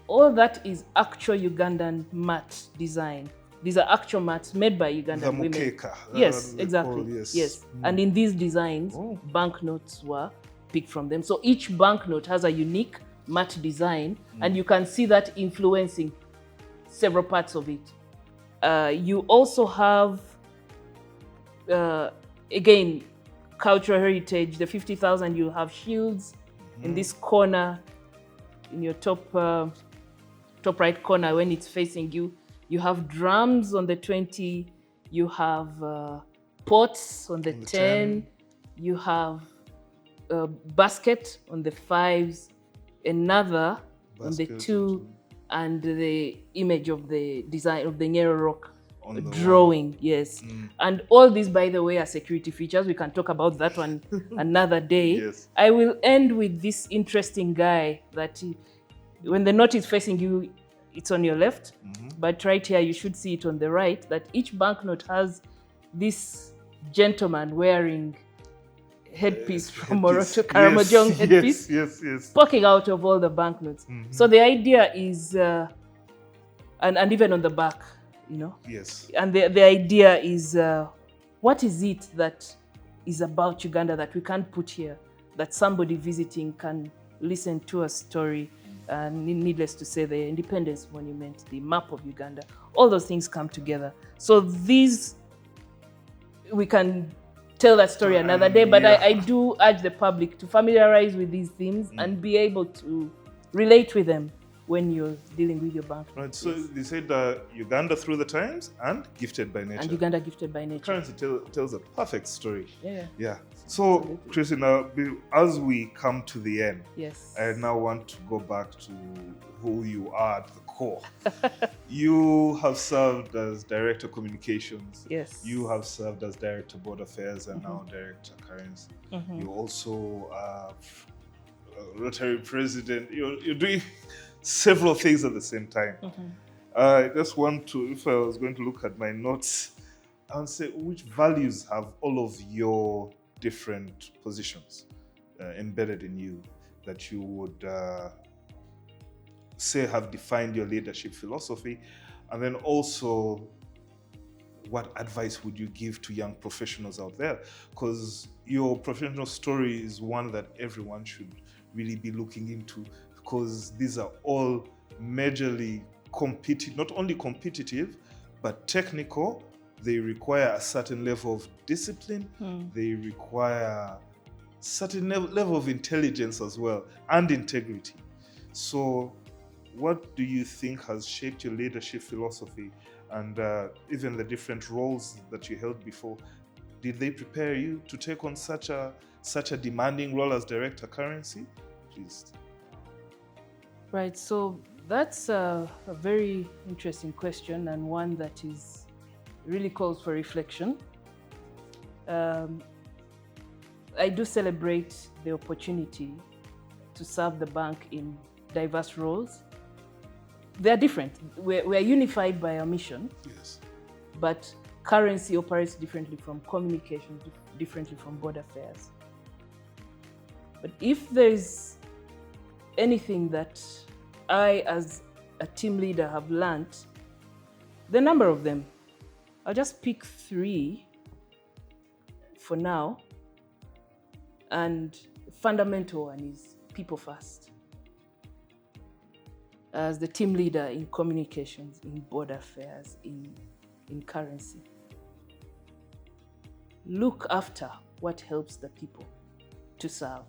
all that is actual Ugandan mat design. These are actual mats made by Ugandan women. Mukeka. Yes, exactly. Yes. And in these designs, banknotes were picked from them. So each banknote has a unique mat design, and you can see that influencing several parts of it. You also have, again, cultural heritage. The 50,000, you have shields in this corner, in your top right corner when it's facing you. You have drums on the 20. You have pots on the 10. You have a basket on the 5s, another on the 2, and the image of the design of the Nyero Rock drawing. Yes. And all these, by the way, are security features. We can talk about that one another day. Yes. I will end with this interesting guy that when the note is facing you, it's on your left, but right here you should see it on the right, that each banknote has this gentleman wearing headpiece from Moroto Karamojong headpiece poking out of all the banknotes. So the idea is, and even on the back, you know. Yes. And the idea is, what is it that is about Uganda that we can't put here, that somebody visiting can listen to a story. And needless to say, the Independence Monument, the map of Uganda, all those things come together. So these, we can tell that story another day, but I do urge the public to familiarize with these themes and be able to relate with them when you're dealing with your bank. Right, so they said Uganda through the times and gifted by nature. And Uganda gifted by nature. Currency tells a perfect story. Yeah. So, Absolutely. Christina, as we come to the end, Yes. I now want to go back to who you are at the core. You have served as Director Communications. Yes. You have served as Director Board Affairs and now Director Currency. You also Rotary President. You're doing several things at the same time. I just want to, if I was going to look at my notes, I would say, which values have all of your different positions embedded in you that you would say have defined your leadership philosophy? And then also, what advice would you give to young professionals out there? Because your professional story is one that everyone should really be looking into, because these are all majorly competitive, not only competitive, but technical. They require a certain level of discipline. They require a certain level of intelligence as well, and integrity. So what do you think has shaped your leadership philosophy, and even the different roles that you held before? Did they prepare you to take on such a demanding role as Director Currency? Please. Right, so that's a very interesting question, and one that really calls for reflection. I do celebrate the opportunity to serve the bank in diverse roles. They're different. We're unified by our mission, but currency operates differently from communication, differently from board affairs. But if there's anything that I, as a team leader, have learned, the number of them, I'll just pick 3 for now. And the fundamental one is people first. As the team leader in communications, in board affairs, in currency, look after what helps the people to serve.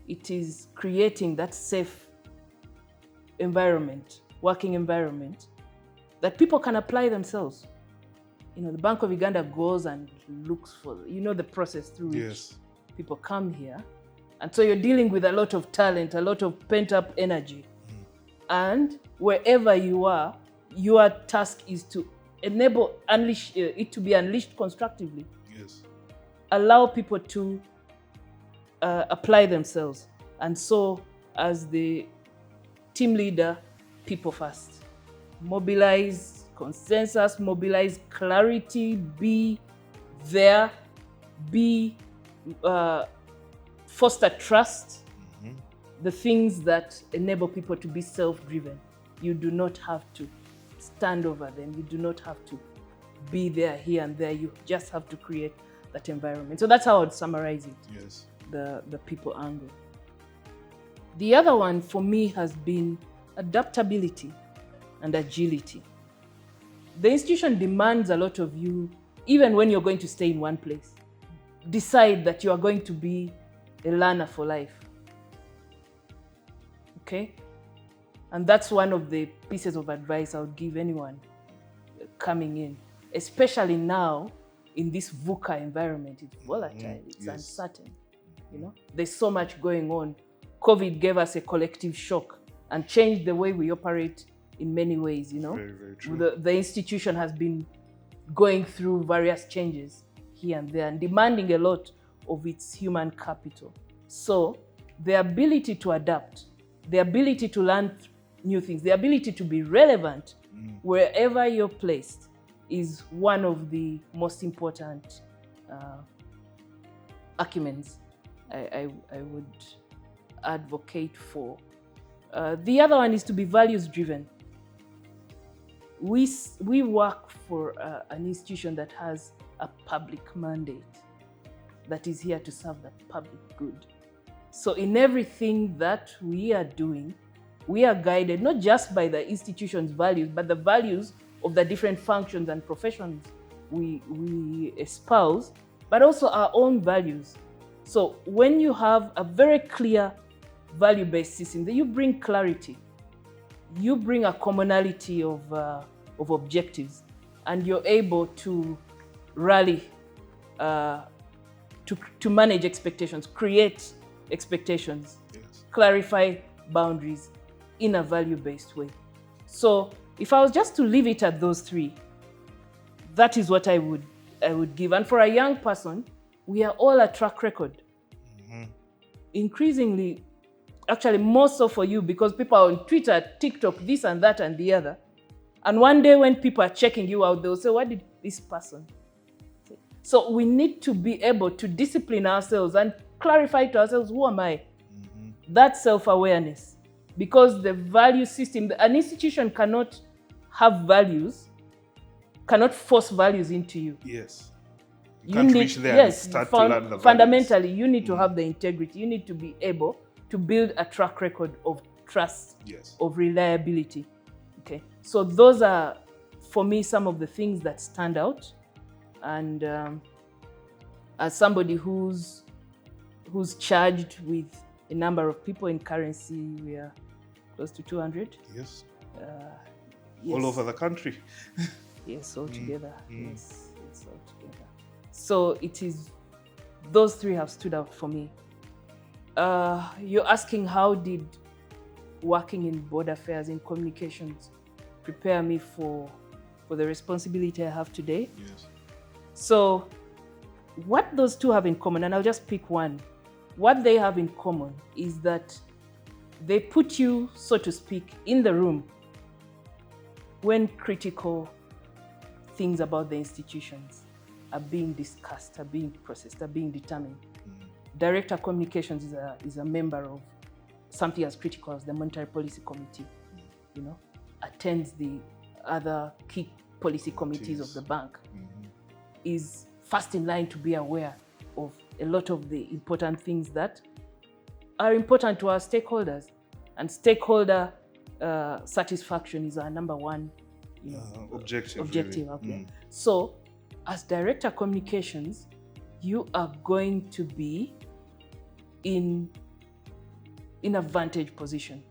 It is creating that safe environment, working environment, that people can apply themselves. You know, the Bank of Uganda goes and looks for, the process through which people come here. And so you're dealing with a lot of talent, a lot of pent-up energy. And wherever you are, your task is to unleash it to be unleashed constructively. Allow people to apply themselves. And so, as the team leader, people first. Mobilize consensus, mobilize clarity, be there, foster trust, the things that enable people to be self-driven. You do not have to stand over them. You do not have to be there, here and there. You just have to create that environment. So that's how I would summarize it. Yes. The people angle. The other one for me has been adaptability and agility. The institution demands a lot of you, even when you're going to stay in one place. Decide that you are going to be a learner for life. Okay? And that's one of the pieces of advice I would give anyone coming in, especially now in this VUCA environment. It's volatile, it's uncertain. You know, there's so much going on. COVID gave us a collective shock and changed the way we operate in many ways, you know. Very, very true. The institution has been going through various changes here and there and demanding a lot of its human capital. So the ability to adapt, the ability to learn new things, the ability to be relevant wherever you're placed is one of the most important acumens I would advocate for. The other one is to be values driven. We work for an institution that has a public mandate that is here to serve the public good. So in everything that we are doing, we are guided not just by the institution's values, but the values of the different functions and professions we espouse, but also our own values. So when you have a very clear value-based system, then you bring clarity, you bring a commonality of objectives, and you're able to rally, to manage expectations, create expectations, clarify boundaries in a value-based way. So if I was just to leave it at those three, that is what I would give. And for a young person, we are all a track record. Increasingly, actually more so for you, because people are on Twitter, TikTok, this and that and the other. And one day when people are checking you out, they'll say, what did this person say? So we need to be able to discipline ourselves and clarify to ourselves, who am I? That self-awareness. Because the value system, an institution cannot have values, cannot force values into you. Yes. You can't reach there and start to learn the values. Fundamentally, you need to have the integrity. You need to be able to build a track record of trust, of reliability. Okay, so those are, for me, some of the things that stand out. And as somebody who's charged with a number of people in Currency, we are close to 200. Yes. All over the country. Yes, all together. Yes, all together. So it is, those three have stood out for me. You're asking, how did working in board affairs, in communications, prepare me for the responsibility I have today? Yes. So what those two have in common, and I'll just pick one, what they have in common is that they put you, so to speak, in the room when critical things about the institutions are being discussed, are being processed, are being determined. Director Communications is a member of something as critical as the Monetary Policy Committee, you know, attends the other key policy committees of the bank, is first in line to be aware of a lot of the important things that are important to our stakeholders. And stakeholder satisfaction is our number one objective out there. So as Director Communications, you are going to be in a vantage position.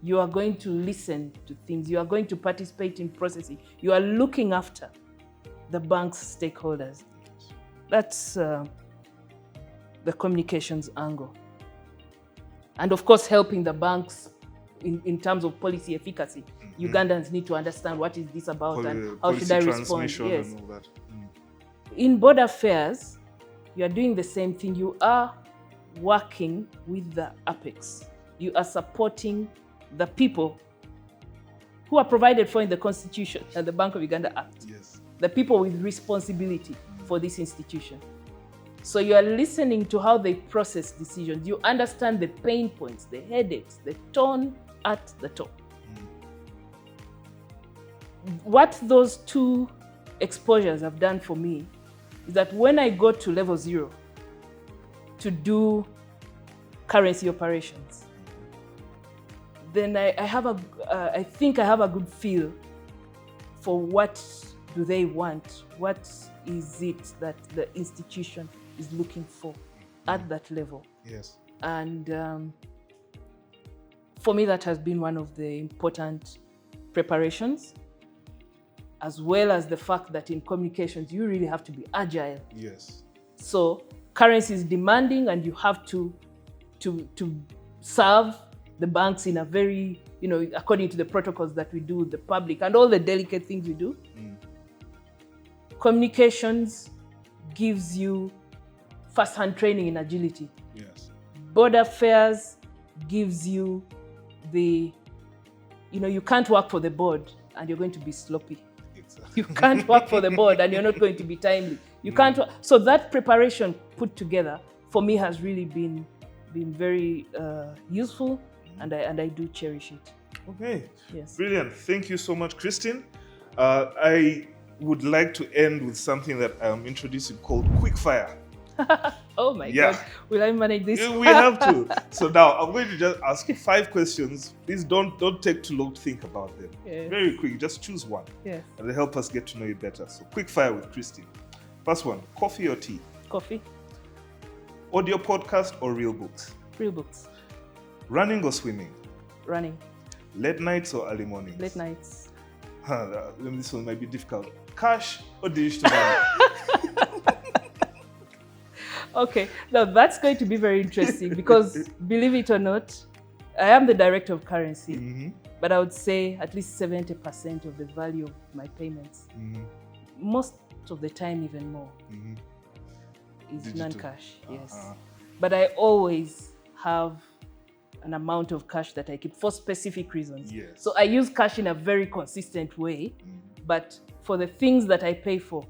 You are going to listen to things. You are going to participate in processing. You are looking after the bank's stakeholders. That's the communications angle. And of course, helping the banks in terms of policy efficacy. Ugandans need to understand what is this about and how should I respond. Yes. And all that. In board affairs, you are doing the same thing. You are working with the apex. You are supporting the people who are provided for in the Constitution and the Bank of Uganda Act. Yes. The people with responsibility for this institution. So you are listening to how they process decisions. You understand the pain points, the headaches, the tone at the top. What those two exposures have done for me is that when I go to level 0 to do currency operations, then I think I have a good feel for what do they want, what is it that the institution is looking for at that level. Yes. And for me, that has been one of the important preparations, as well as the fact that in communications, you really have to be agile. Yes. So currency is demanding, and you have to serve the banks in a very, according to the protocols that we do with the public and all the delicate things we do. Communications gives you first-hand training in agility. Yes. Board affairs gives you you can't work for the board and you're going to be sloppy. You can't work for the board and you're not going to be timely. You can't. So that preparation put together for me has really been very useful, and I do cherish it. Okay. Yes. Brilliant. Thank you so much, Christine. I would like to end with something that I'm introducing called quickfire. Oh my God. Will I manage this? We have to. So now I'm going to just ask you 5 questions. Please don't take too long to think about them. Yes. Very quick. Just choose one. Yes. And it'll help us get to know you better. So quick fire with Christine. First one, coffee or tea? Coffee. Audio podcast or real books? Real books. Running or swimming? Running. Late nights or early mornings? Late nights. This one might be difficult. Cash or digital money? Okay, now that's going to be very interesting because, believe it or not, I am the director of currency, but I would say at least 70% of the value of my payments, most of the time even more, is Digital. Non-cash, yes. But I always have an amount of cash that I keep for specific reasons. Yes. So I use cash in a very consistent way, but for the things that I pay for,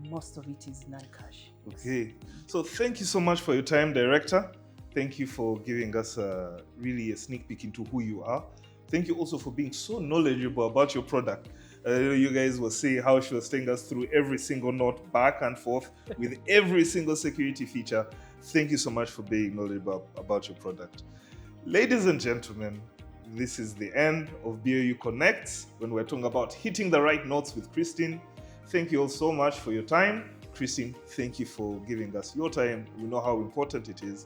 most of it is non-cash. Okay. So thank you so much for your time, Director. Thank you for giving us really a sneak peek into who you are. Thank you also for being so knowledgeable about your product. You guys were saying how she was taking us through every single note back and forth with every single security feature. Thank you so much for being knowledgeable about your product. Ladies and gentlemen, this is the end of BOU Connects when we're talking about hitting the right notes with Christine. Thank you all so much for your time. Christine, thank you for giving us your time. We know how important it is.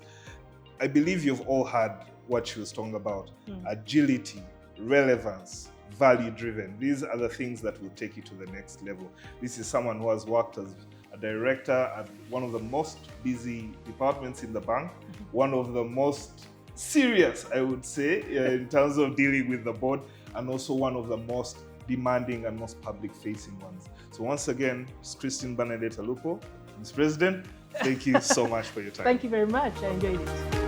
I believe you've all heard what she was talking about. Agility, relevance, value-driven. These are the things that will take you to the next level. This is someone who has worked as a director at one of the most busy departments in the bank, one of the most serious, I would say, in terms of dealing with the board, and also one of the most demanding and most public-facing ones. So once again, Christine Bernadette Alupo, Ms. President, thank you so much for your time. Thank you very much. I enjoyed it.